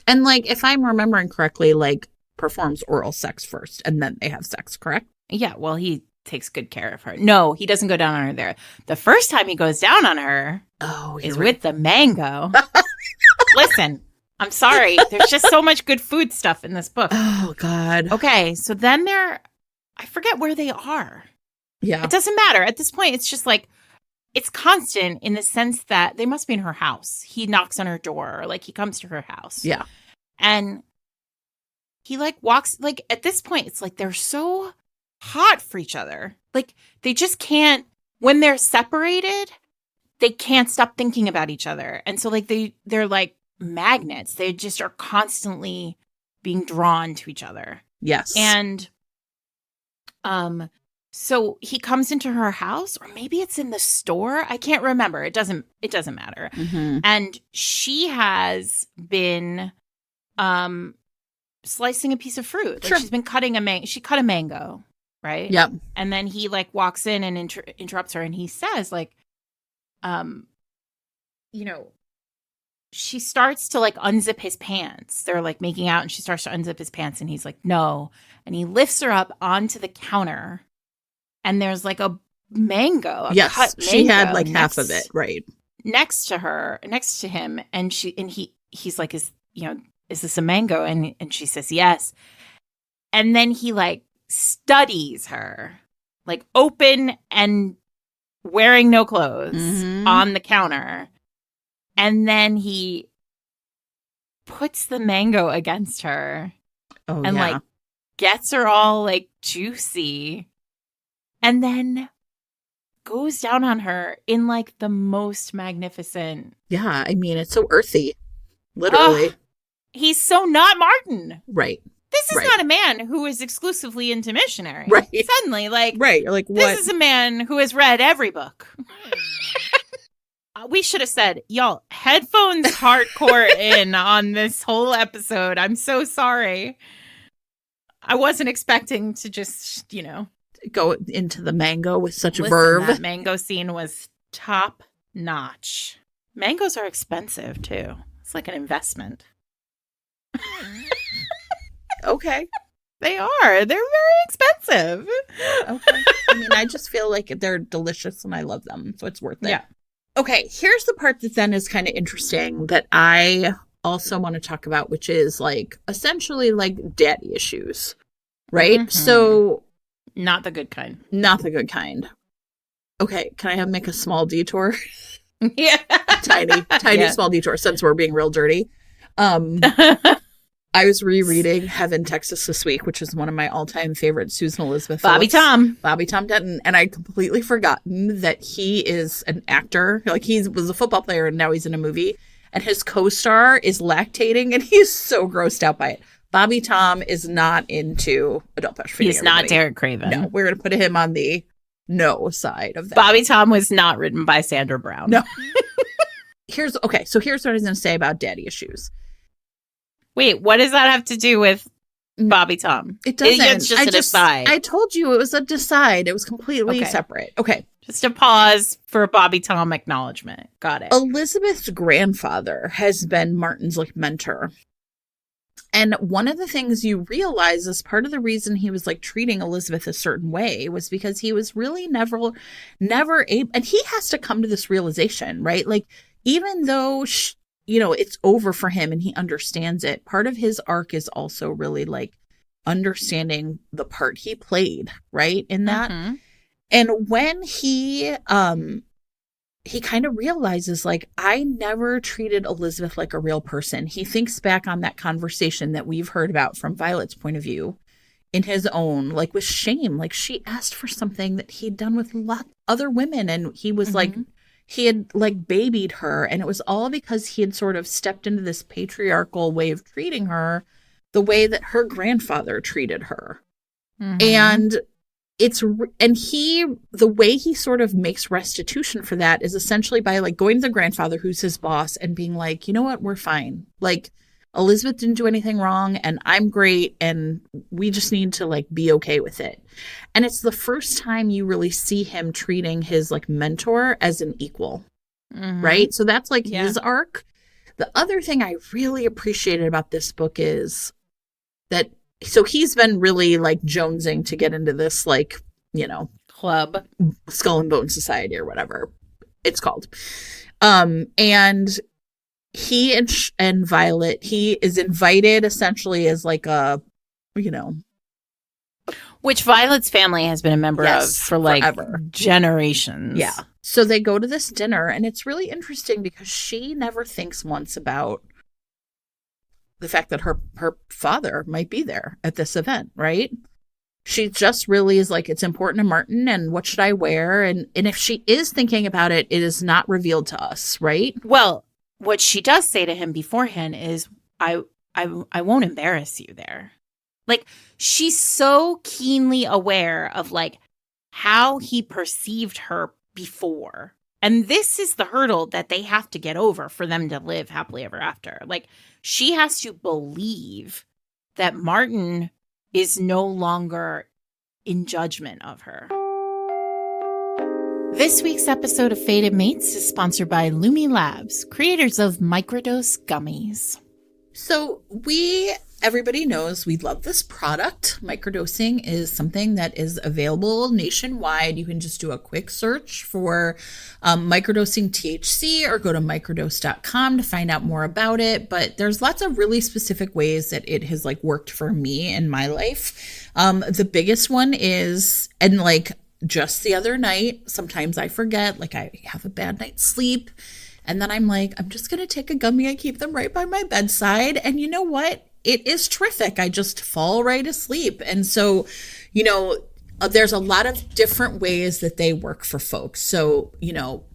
And, like, if I'm remembering correctly, like, performs oral sex first, and then they have sex, correct? Yeah, well, he takes good care of her. No, he doesn't go down on her there. The first time he goes down on her is with the mango. Listen. I'm sorry. There's just so much good food stuff in this book. Oh, God. Okay, so then I forget where they are. Yeah. It doesn't matter. At this point, it's just like, it's constant in the sense that they must be in her house. He knocks on her door, or like he comes to her house. Yeah. And he like walks, like at this point, it's like they're so hot for each other. Like they just can't, when they're separated, they can't stop thinking about each other. And so like they're like, magnets. They just are constantly being drawn to each other. Yes. And so he comes into her house, or maybe it's in the store. I can't remember. It doesn't matter. Mm-hmm. And she has been slicing a piece of fruit. Like sure. She's been cutting she cut a mango, right? Yep. And then he like walks in and interrupts her, and he says like, she starts to like unzip his pants. They're like making out and she starts to unzip his pants and he's like, no. And he lifts her up onto the counter and there's like a mango. Yes, cut she mango had like half of it, right? Next to him. And he's like, is this a mango? And she says, yes. And then he like studies her, like open and wearing no clothes on the counter. And then he puts the mango against her and like gets her all like juicy and then goes down on her in like the most magnificent. Yeah, I mean, it's so earthy, literally. He's so not Martin. Right. This is not a man who is exclusively into missionary. Right. Suddenly, like, right. You're like, what? This is a man who has read every book. We should have said, y'all, headphones hardcore in on this whole episode. I'm so sorry. I wasn't expecting to just, go into the mango with such a verve. That mango scene was top notch. Mangoes are expensive, too. It's like an investment. Okay. They are. They're very expensive. Okay. I mean, I just feel like they're delicious and I love them, so it's worth it. Yeah. Okay, here's the part that then is kind of interesting that I also want to talk about, which is like essentially like daddy issues, right? So not the good kind. Not the good kind. Okay, can I make a small detour? Yeah. tiny small detour since we're being real dirty. I was rereading Heaven, Texas this week, which is one of my all-time favorite Susan Elizabeth Bobby Tom Denton. And I'd completely forgotten that he is an actor. Like, he was a football player and now he's in a movie. And his co-star is lactating and he's so grossed out by it. Bobby Tom is not into adult breastfeeding. He's not Derek Craven. No, we're going to put him on the no side of that. Bobby Tom was not written by Sandra Brown. No. Here's what I was going to say about daddy issues. Wait, what does that have to do with Bobby Tom? It doesn't. It's just an aside. I told you it was a decide. It was completely separate. Okay. Just a pause for Bobby Tom acknowledgement. Got it. Elizabeth's grandfather has been Martin's like mentor. And one of the things you realize is part of the reason he was like treating Elizabeth a certain way was because he was really never able, and he has to come to this realization, right? Like, even though it's over for him and he understands it, part of his arc is also really like understanding the part he played, right, in that. And when he kind of realizes, like, I never treated Elizabeth like a real person. He thinks back on that conversation that we've heard about from Violet's point of view in his own, like, with shame. Like, she asked for something that he'd done with other women and he was like, he had like babied her, and it was all because he had sort of stepped into this patriarchal way of treating her the way that her grandfather treated her. And the way he sort of makes restitution for that is essentially by like going to the grandfather who's his boss and being like, you know what, we're fine. Like, Elizabeth didn't do anything wrong and I'm great and we just need to like be okay with it. And it's the first time you really see him treating his like mentor as an equal, right? So that's like his arc. The other thing I really appreciated about this book is that, so he's been really like jonesing to get into this like, club, Skull and Bone Society or whatever it's called. And he and Violet, he is invited essentially as like a, which Violet's family has been a member of for like forever. Generations. Yeah. So they go to this dinner and it's really interesting because she never thinks once about the fact that her father might be there at this event, right? She just really is like, it's important to Martin and what should I wear? And if she is thinking about it, it is not revealed to us, right? Well, what she does say to him beforehand is, I won't embarrass you there. Like, she's so keenly aware of like how he perceived her before. And this is the hurdle that they have to get over for them to live happily ever after. Like, she has to believe that Martin is no longer in judgment of her. This week's episode of Fated Mates is sponsored by Lumi Labs, creators of microdose gummies. So everybody knows we love this product. Microdosing is something that is available nationwide. You can just do a quick search for microdosing THC or go to microdose.com to find out more about it. But there's lots of really specific ways that it has like worked for me in my life. The biggest one is, and like just the other night, sometimes I forget, like I have a bad night's sleep. And then I'm like, I'm just going to take a gummy. I keep them right by my bedside. And you know what? It is terrific. I just fall right asleep. And so, there's a lot of different ways that they work for folks. So,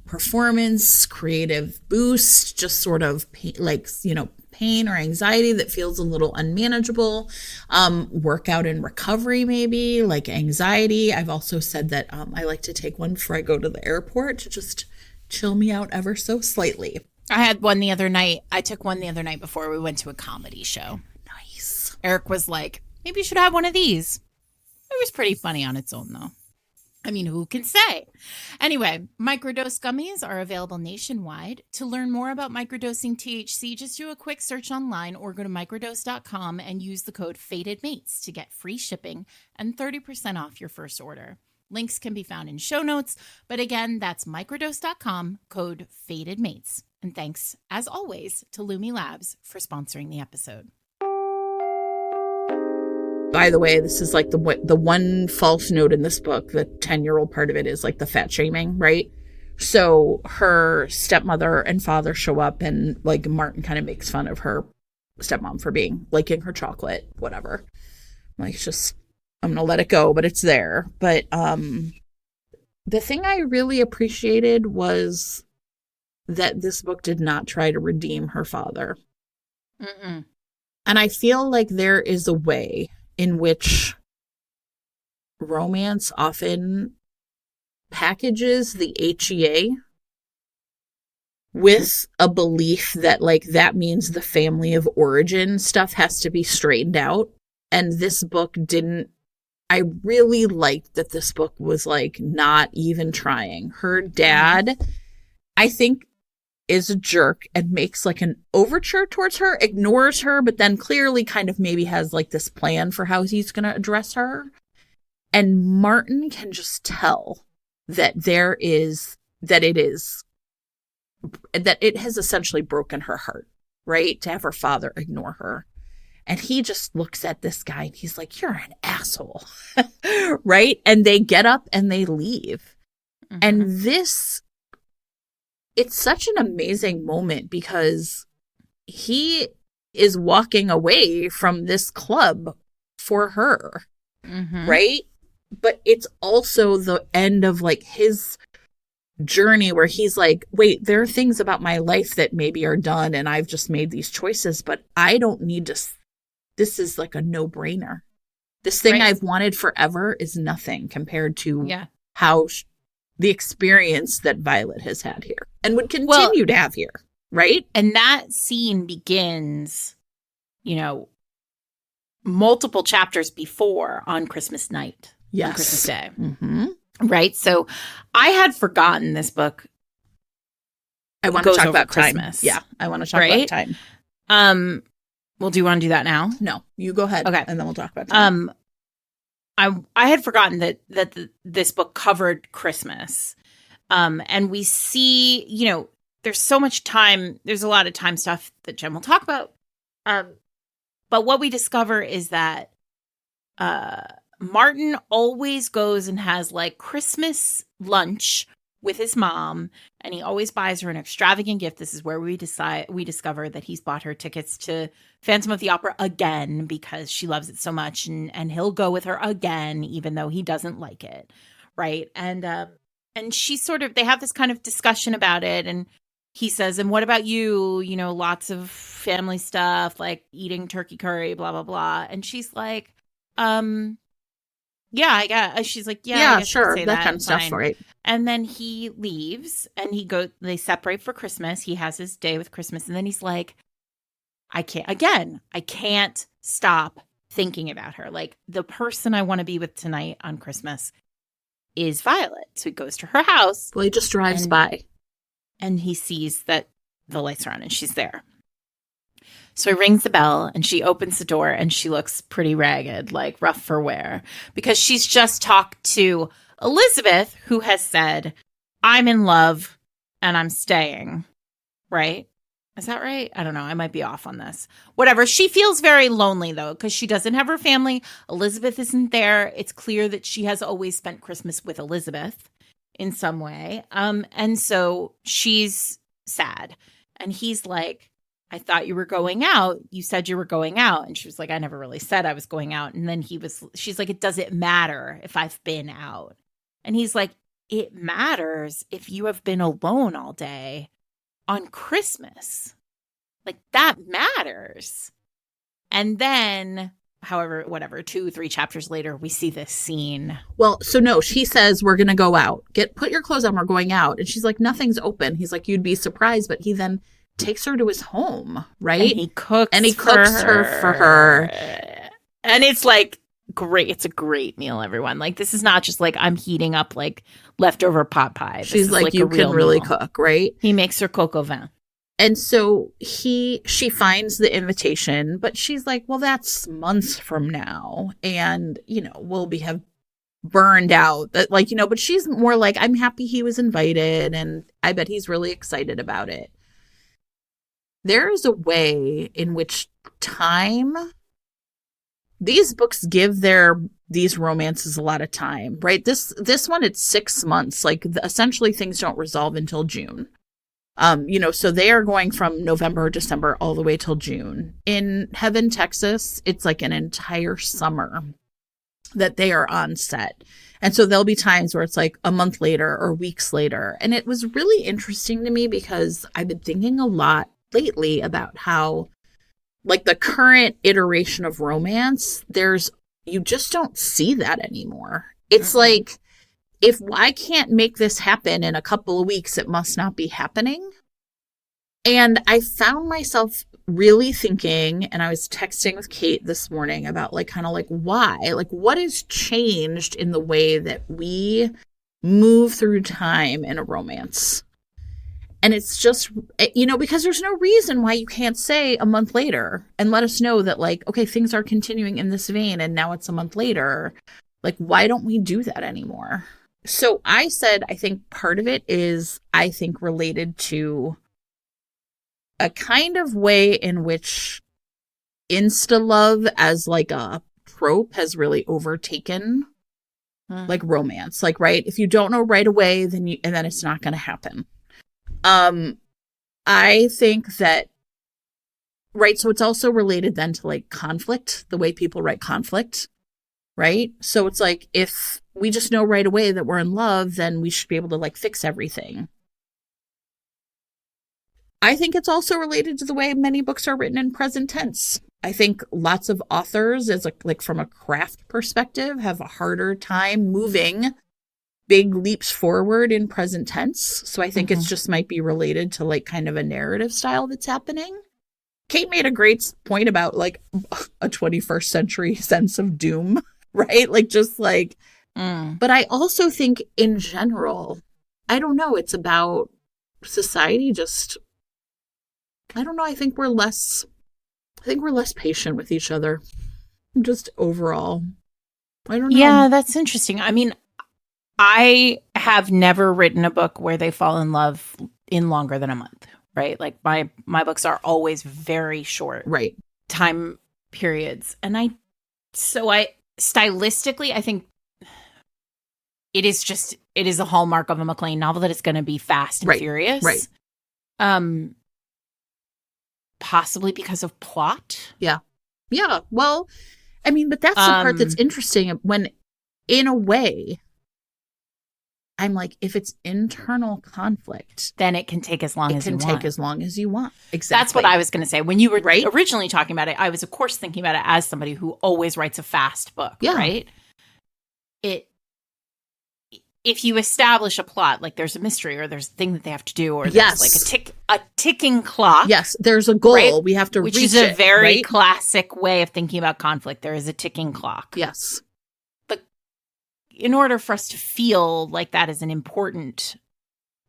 performance, creative boost, just sort of pain or anxiety that feels a little unmanageable, workout and recovery, maybe like anxiety. I've also said that I like to take one before I go to the airport to just chill me out ever so slightly. I had one the other night. I took one the other night before we went to a comedy show. Nice. Eric was like, maybe you should have one of these. It was pretty funny on its own, though. I mean, who can say? Anyway, microdose gummies are available nationwide. To learn more about microdosing THC, just do a quick search online or go to microdose.com and use the code FATEDMATES to get free shipping and 30% off your first order. Links can be found in show notes, but again, that's microdose.com, code FATEDMATES. And thanks, as always, to Lumi Labs for sponsoring the episode. By the way, this is like the one false note in this book. The 10-year-old part of it is like the fat shaming, right? So her stepmother and father show up and like Martin kind of makes fun of her stepmom for liking her chocolate, whatever. Like, it's just, I'm going to let it go, but it's there. But the thing I really appreciated was that this book did not try to redeem her father. Mm-mm. And I feel like there is a way in which romance often packages the HEA with a belief that like that means the family of origin stuff has to be straightened out. And this book didn't. I really liked that this book was like not even trying. Her dad, I think, is a jerk and makes like an overture towards her, ignores her, but then clearly kind of maybe has like this plan for how he's going to address her. And Martin can just tell that it has essentially broken her heart, right? To have her father ignore her. And he just looks at this guy and he's like, you're an asshole, right? And they get up and they leave. Mm-hmm. And it's such an amazing moment because he is walking away from this club for her, right? But it's also the end of like his journey where he's like, wait, there are things about my life that maybe are done and I've just made these choices, but I don't need to. This is like a no-brainer. This thing I've wanted forever is nothing compared to how the experience that Violet has had here and would continue to have here, right? And that scene begins, multiple chapters before on Christmas night. Yes. On Christmas Day. Mm-hmm. Right? So I had forgotten this book. I want to talk about Christmas. Time. Yeah, I want to talk about time. Well, do you want to do that now? No, you go ahead. Okay. And then we'll talk about time. I had forgotten that this book covered Christmas. And we see, there's so much time. There's a lot of time stuff that Jen will talk about. But what we discover is that Martin always goes and has like Christmas lunch with his mom, and he always buys her an extravagant gift. This is where we discover that he's bought her tickets to Phantom of the Opera again because she loves it so much, and he'll go with her again even though he doesn't like it, right? And she they have this kind of discussion about it, and he says, and what about you? Lots of family stuff like eating turkey curry, blah blah blah. And she's like, yeah, I guess. She's like, yeah, sure, that kind of stuff, right? And then he leaves, and they separate for Christmas. He has his day with Christmas, and then he's like, I can't stop thinking about her. Like, the person I want to be with tonight on Christmas is Violet. So he goes to her house. Well, he just drives by. And he sees that the lights are on and she's there. So he rings the bell and she opens the door and she looks pretty ragged, like rough for wear, because she's just talked to Elizabeth, who has said, I'm in love and I'm staying. Right? Is that right? I don't know. I might be off on this. Whatever. She feels very lonely, though, because she doesn't have her family. Elizabeth isn't there. It's clear that she has always spent Christmas with Elizabeth in some way. And so she's sad. And he's like, I thought you were going out. You said you were going out. And she was like, I never really said I was going out. And then she's like, it doesn't matter if I've been out. And he's like, it matters if you have been alone all day on Christmas. Like, that matters. And then, however, whatever, 2-3 chapters later, we see this scene. Well, so no, she says, we're going to go out. Put your clothes on, we're going out. And she's like, nothing's open. He's like, you'd be surprised. But he then takes her to his home, right? And he cooks her for her. And it's like, great. It's a great meal, everyone. Like, this is not just like I'm heating up like leftover pot pie. She's like you can really cook, right? He makes her coq au vin. And so she finds the invitation, but she's like, well, that's months from now. And, we'll have burned out that, like, but she's more like, I'm happy he was invited. And I bet he's really excited about it. There is a way in which these books give these romances a lot of time, right? This one, it's 6 months. Like, essentially things don't resolve until June. So they are going from November, December, all the way till June. In Heaven, Texas, it's like an entire summer that they are on set. And so there'll be times where it's like a month later or weeks later. And it was really interesting to me because I've been thinking a lot lately about how, like, the current iteration of romance, you just don't see that anymore. It's like, if I can't make this happen in a couple of weeks, it must not be happening. And I found myself really thinking, and I was texting with Kate this morning about why, like what has changed in the way that we move through time in a romance. And it's just, because there's no reason why you can't say a month later and let us know that, like, okay, things are continuing in this vein and now it's a month later. Like, why don't we do that anymore? So I said, I think part of it is, related to a kind of way in which insta-love as like a trope has really overtaken like romance. Like, right, if you don't know right away, then it's not going to happen. I think that, right, so it's also related then to like conflict, the way people write conflict, right? So it's like, if we just know right away that we're in love, then we should be able to like fix everything. I think it's also related to the way many books are written in present tense. I think lots of authors, as like from a craft perspective, have a harder time moving big leaps forward in present tense. So I think it's just might be related to like kind of a narrative style that's happening. Kate made a great point about like a 21st century sense of doom, right? Like just like, but I also think in general, I don't know, it's about society just, I don't know, I think we're less patient with each other. Just overall. I don't know. Yeah, that's interesting. I mean, I have never written a book where they fall in love in longer than a month, right? Like my books are always very short time periods. And stylistically, I think it is a hallmark of a MacLean novel that it's going to be fast and furious. Right. Possibly because of plot. Yeah. Yeah. Well, I mean, but that's the part that's interesting when, in a way, I'm like, if it's internal conflict, then it can take as long as you want. It can take as long as you want. Exactly. That's what I was going to say. When you were originally talking about it, I was, of course, thinking about it as somebody who always writes a fast book, right? If you establish a plot, like there's a mystery or there's a thing that they have to do, or there's like a ticking clock. Yes, there's a goal. We have to reach it. Which is a very classic way of thinking about conflict. There is a ticking clock. Yes. in order for us to feel like that is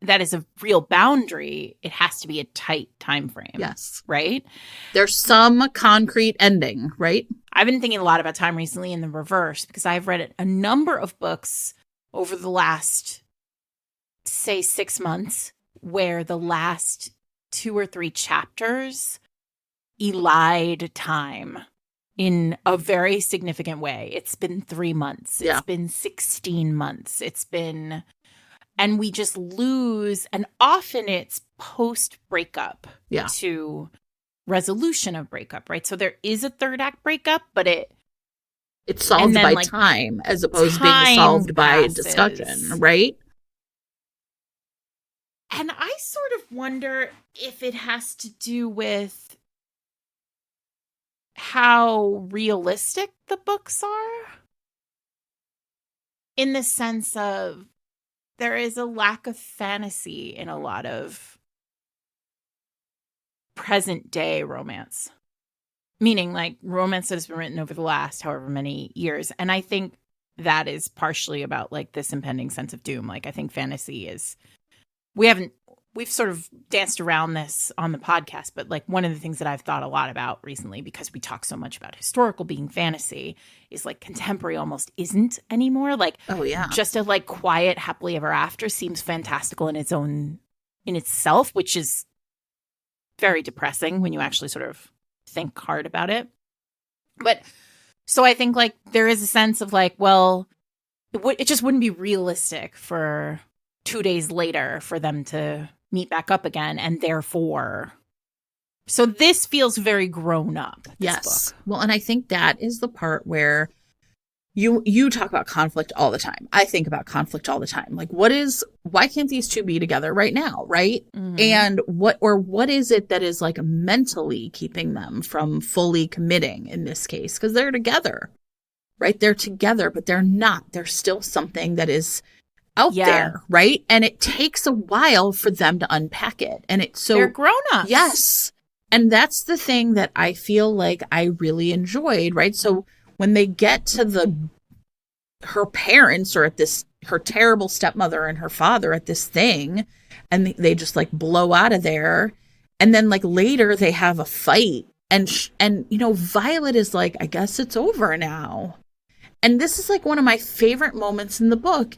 that is a real boundary, it has to be a tight time frame. Yes. Right? There's some concrete ending, right? I've been thinking a lot about time recently in the reverse because I've read a number of books over the last, say, 6 months where the last 2 or 3 chapters elide time in a very significant way. It's been 3 months. It's been 16 months. And we just lose, and often it's post-breakup to resolution of breakup, right? So there is a third act breakup, but it's solved by time as opposed to being solved by discussion, right? And I sort of wonder if it has to do with how realistic the books are, in the sense of there is a lack of fantasy in a lot of present day romance, meaning like romance that has been written over the last however many years. And I think that is partially about like this impending sense of doom. Like I think fantasy is, we've sort of danced around this on the podcast, but like one of the things that I've thought a lot about recently, because we talk so much about historical being fantasy, is like contemporary almost isn't anymore. Like, oh yeah, just a like quiet happily ever after seems fantastical in itself, which is very depressing when you actually sort of think hard about it. But so I think like there is a sense of like, well, it just wouldn't be realistic for 2 days later for them to meet back up again, and therefore, so this feels very grown up. Yes. Book. Well, and I think that is the part where you talk about conflict all the time. I think about conflict all the time. Like, why can't these two be together right now, right? Mm-hmm. And what is it that is like mentally keeping them from fully committing in this case? Because they're together, right? They're together, but they're not. There's still something that is out there, right? And it takes a while for them to unpack it. And it's so they're grown-ups. Yes. And that's the thing that I feel like I really enjoyed, right? So when they get to her parents or at her terrible stepmother and her father at this thing, and they just like blow out of there. And then like later they have a fight and Violet is like, I guess it's over now. And this is like one of my favorite moments in the book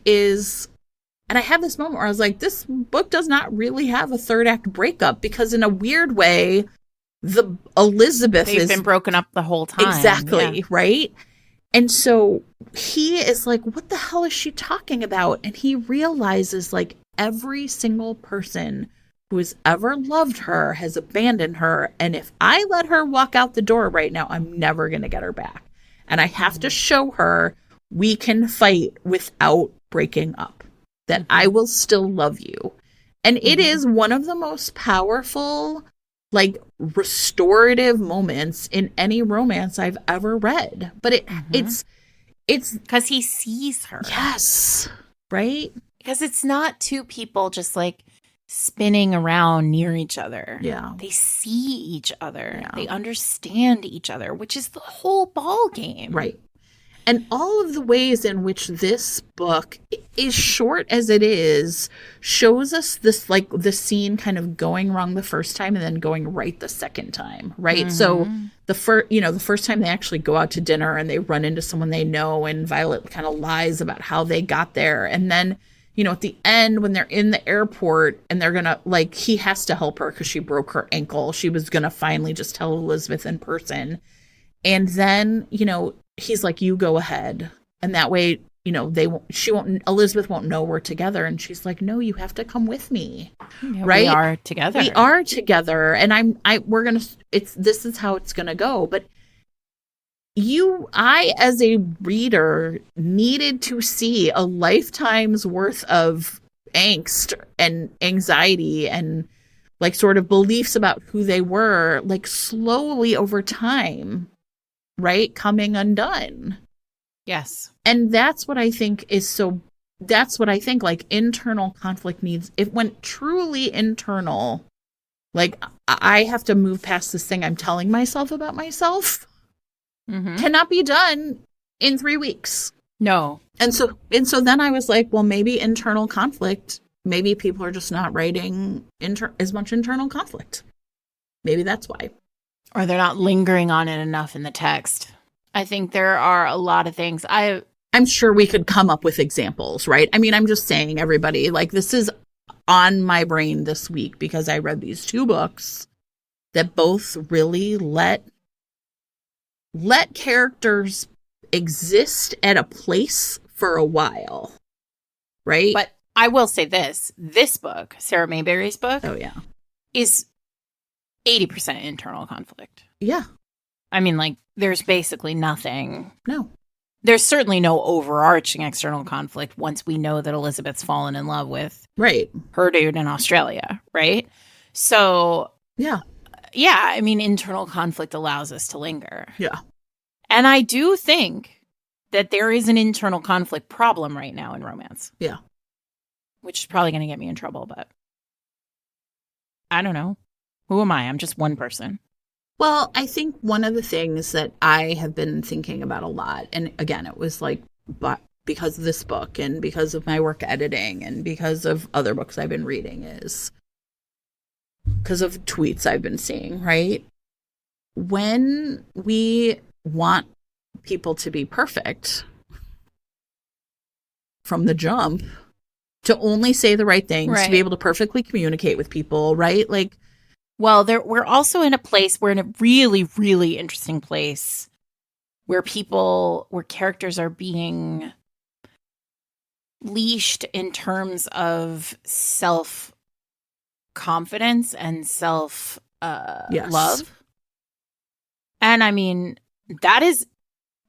and I had this moment where I was like, this book does not really have a third act breakup, because in a weird way, They've been broken up the whole time. Exactly, right? And so he is like, what the hell is she talking about? And he realizes like every single person who has ever loved her has abandoned her. And if I let her walk out the door right now, I'm never going to get her back. And I have to show her we can fight without breaking up, that I will still love you. And it is one of the most powerful, like, restorative moments in any romance I've ever read. But it's because he sees her. Yes. Right? Because it's not two people just like spinning around near each other. Yeah. They see each other. Yeah. They understand each other, which is the whole ball game. Right. And all of the ways in which this book, is short as it is, shows us this, like, the scene kind of going wrong the first time and then going right the second time, right? Mm-hmm. So the first time they actually go out to dinner and they run into someone they know, and Violet kind of lies about how they got there. And then, at the end when they're in the airport and they're gonna, like, he has to help her because she broke her ankle. She was gonna finally just tell Elizabeth in person. And then, he's like, you go ahead. And that way, Elizabeth won't know we're together. And she's like, no, you have to come with me. Yeah, right? We are together. We are together. And this is how it's going to go. But I, as a reader, needed to see a lifetime's worth of angst and anxiety and, like, sort of beliefs about who they were, like, slowly over time, right, coming undone. Yes. And that's what I think like internal conflict needs. If when truly internal, like, I have to move past this thing I'm telling myself about myself, cannot be done in 3 weeks. No. And so then I was like, well, maybe internal conflict, maybe people are just not writing as much internal conflict. Maybe that's why. Or they're not lingering on it enough in the text. I think there are a lot of things. I'm sure we could come up with examples, right? I mean, I'm just saying, everybody, like, this is on my brain this week because I read these two books that both really let characters exist at a place for a while, right? But I will say this book, Sarah Mayberry's book, oh yeah, is 80% internal conflict. Yeah. I mean, like, there's basically nothing. No. There's certainly no overarching external conflict once we know that Elizabeth's fallen in love with her dude in Australia, right? So, yeah, I mean, internal conflict allows us to linger. Yeah. And I do think that there is an internal conflict problem right now in romance. Yeah. Which is probably going to get me in trouble, but I don't know. Who am I? I'm just one person. Well, I think one of the things that I have been thinking about a lot, and again, it was like because of this book and because of my work editing and because of other books I've been reading, is because of tweets I've been seeing, right? When we want people to be perfect from the jump, to only say the right things, to be able to perfectly communicate with people, right? Like, well, we're also in a place, we're in a really, really interesting place where characters are being leashed in terms of self-confidence and self-love. And I mean, that is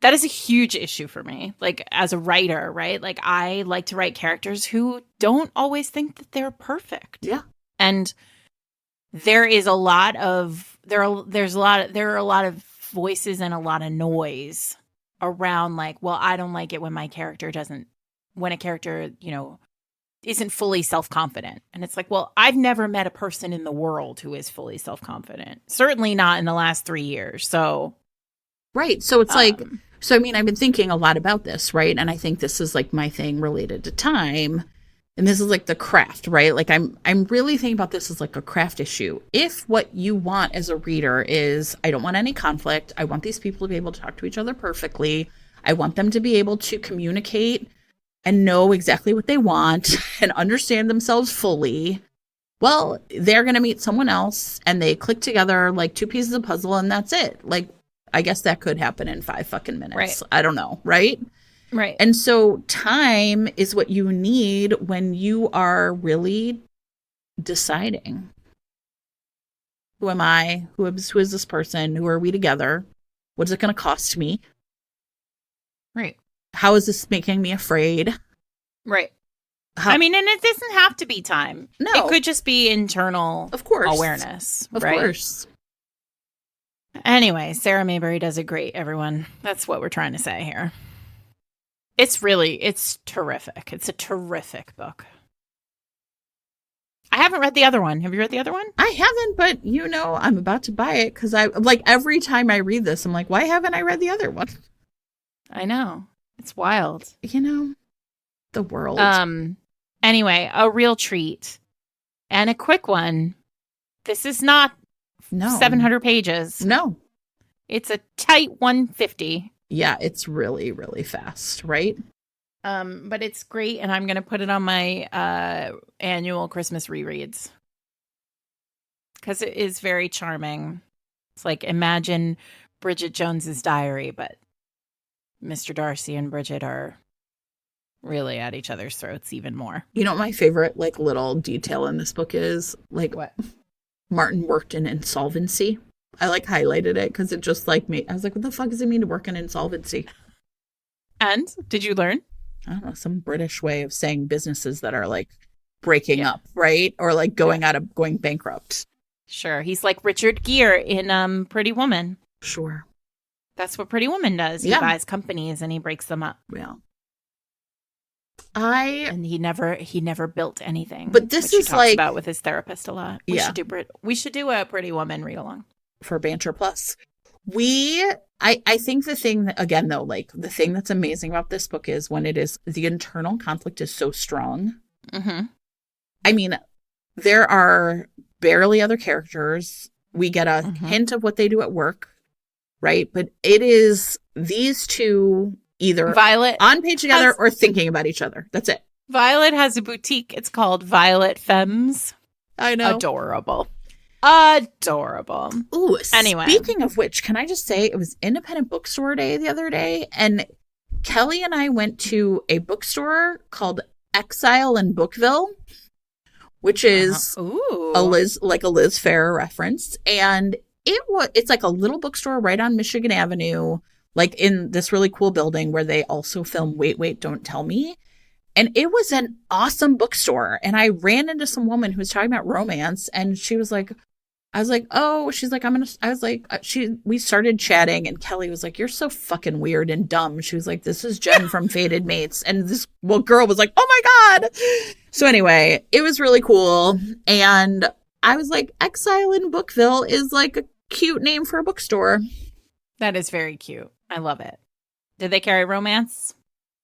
a huge issue for me, like, as a writer, right? Like, I like to write characters who don't always think that they're perfect. Yeah. And there are a lot of voices and a lot of noise around, like, well, I don't like it when a character, isn't fully self-confident. And it's like, well, I've never met a person in the world who is fully self-confident. Certainly not in the last 3 years. So, right. So it's like, so, I mean, I've been thinking a lot about this, right? And I think this is like my thing related to time. And this is like the craft, right? Like, I'm really thinking about this as like a craft issue. If what you want as a reader is, I don't want any conflict. I want these people to be able to talk to each other perfectly. I want them to be able to communicate and know exactly what they want and understand themselves fully. Well, they're going to meet someone else and they click together like two pieces of puzzle and that's it. Like, I guess that could happen in 5 fucking minutes. Right. I don't know. Right. Right. And so time is what you need when you are really deciding, who am I? Who is this person? Who are we together? What is it going to cost me? Right. How is this making me afraid? Right. I mean, and it doesn't have to be time. No. It could just be internal awareness. Of course. Anyway, Sarah Mayberry does it great, everyone. That's what we're trying to say here. It's terrific. It's a terrific book. I haven't read the other one. Have you read the other one? I haven't, but I'm about to buy it because I like every time I read this, I'm like, why haven't I read the other one? I know. It's wild. The world. Anyway, a real treat. And a quick one. This is not 700 pages. No. It's a tight 150. Yeah, it's really, really fast, right? But it's great, and I'm going to put it on my annual Christmas rereads. Because it is very charming. It's like, imagine Bridget Jones's Diary, but Mr. Darcy and Bridget are really at each other's throats even more. You know what my favorite, like, little detail in this book is? Like, what? Martin worked in insolvency. I, like, highlighted it because it just, like, I was like, what the fuck does it mean to work in insolvency? And? Did you learn? I don't know, some British way of saying businesses that are, like, breaking up, right? Or, like, going bankrupt. Sure. He's like Richard Gere in Pretty Woman. Sure. That's what Pretty Woman does. He buys companies and he breaks them up. Yeah. And he never built anything. But this is, he talks about with his therapist a lot. We should do a Pretty Woman read along for Banter Plus. I think the thing that, again, though, like the thing that's amazing about this book is when it is, the internal conflict is so strong. Mm-hmm. I mean, there are barely other characters. We get a hint of what they do at work, right? But it is these two either Violet on page together or thinking about each other. That's it. Violet has a boutique. It's called Violet Femmes. I know. Adorable. Ooh, anyway. Speaking of which, can I just say it was Independent Bookstore Day the other day, and Kelly and I went to a bookstore called Exile in Bookville, which is a Liz Fair reference, and it's like a little bookstore right on Michigan Avenue, like in this really cool building where they also film Wait, Don't Tell Me. And it was an awesome bookstore. And I ran into some woman who was talking about romance, and she was like, I was like, oh, she's like, we started chatting, and Kelly was like, you're so fucking weird and dumb. She was like, this is Jen from Fated Mates. And this girl was like, oh my God. So anyway, it was really cool. And I was like, Exile in Bookville is like a cute name for a bookstore. That is very cute. I love it. Did they carry romance?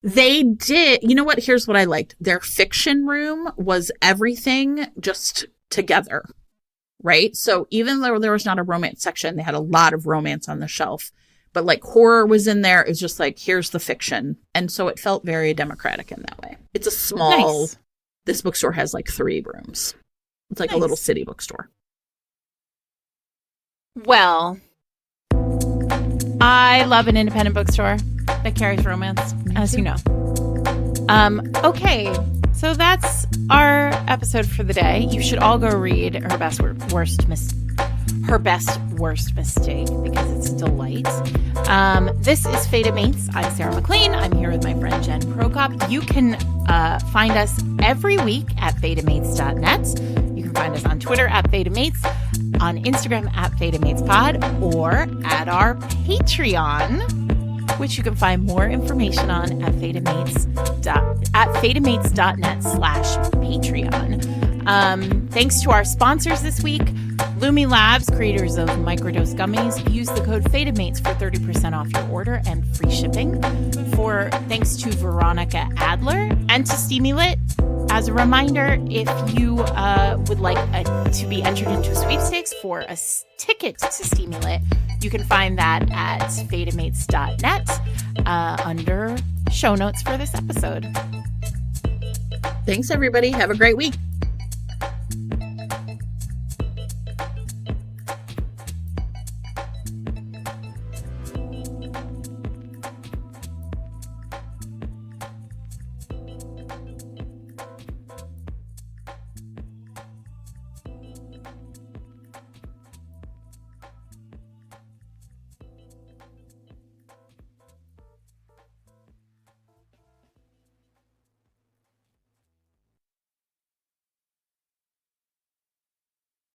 They did. You know what? Here's what I liked. Their fiction room was everything just together, right? So even though there was not a romance section, they had a lot of romance on the shelf. But like horror was in there. It was just like, here's the fiction. And so it felt very democratic in that way. It's a small, nice. This bookstore has like 3 rooms. It's like a little city bookstore. Well, I love an independent bookstore that carries romance, as you know. Okay, so that's our episode for the day. You should all go read her best worst mistake, because it's a delight. This is Fated Mates. I'm Sarah McLean. I'm here with my friend Jen Prokop. You can find us every week at fatedmates.net. You can find us on Twitter at FatedMates, on Instagram at FatedMatesPod, or at our Patreon, which you can find more information on at fatedmates.net/Patreon. Thanks to our sponsors this week, Lumi Labs, creators of microdose gummies. Use the code FatedMates for 30% off your order and free shipping. Thanks to Veronica Adler and to Steamy-Lit. As a reminder, if you would like to be entered into a sweepstakes for a ticket to Steamy-Lit, you can find that at fatedmates.net under show notes for this episode. Thanks, everybody. Have a great week.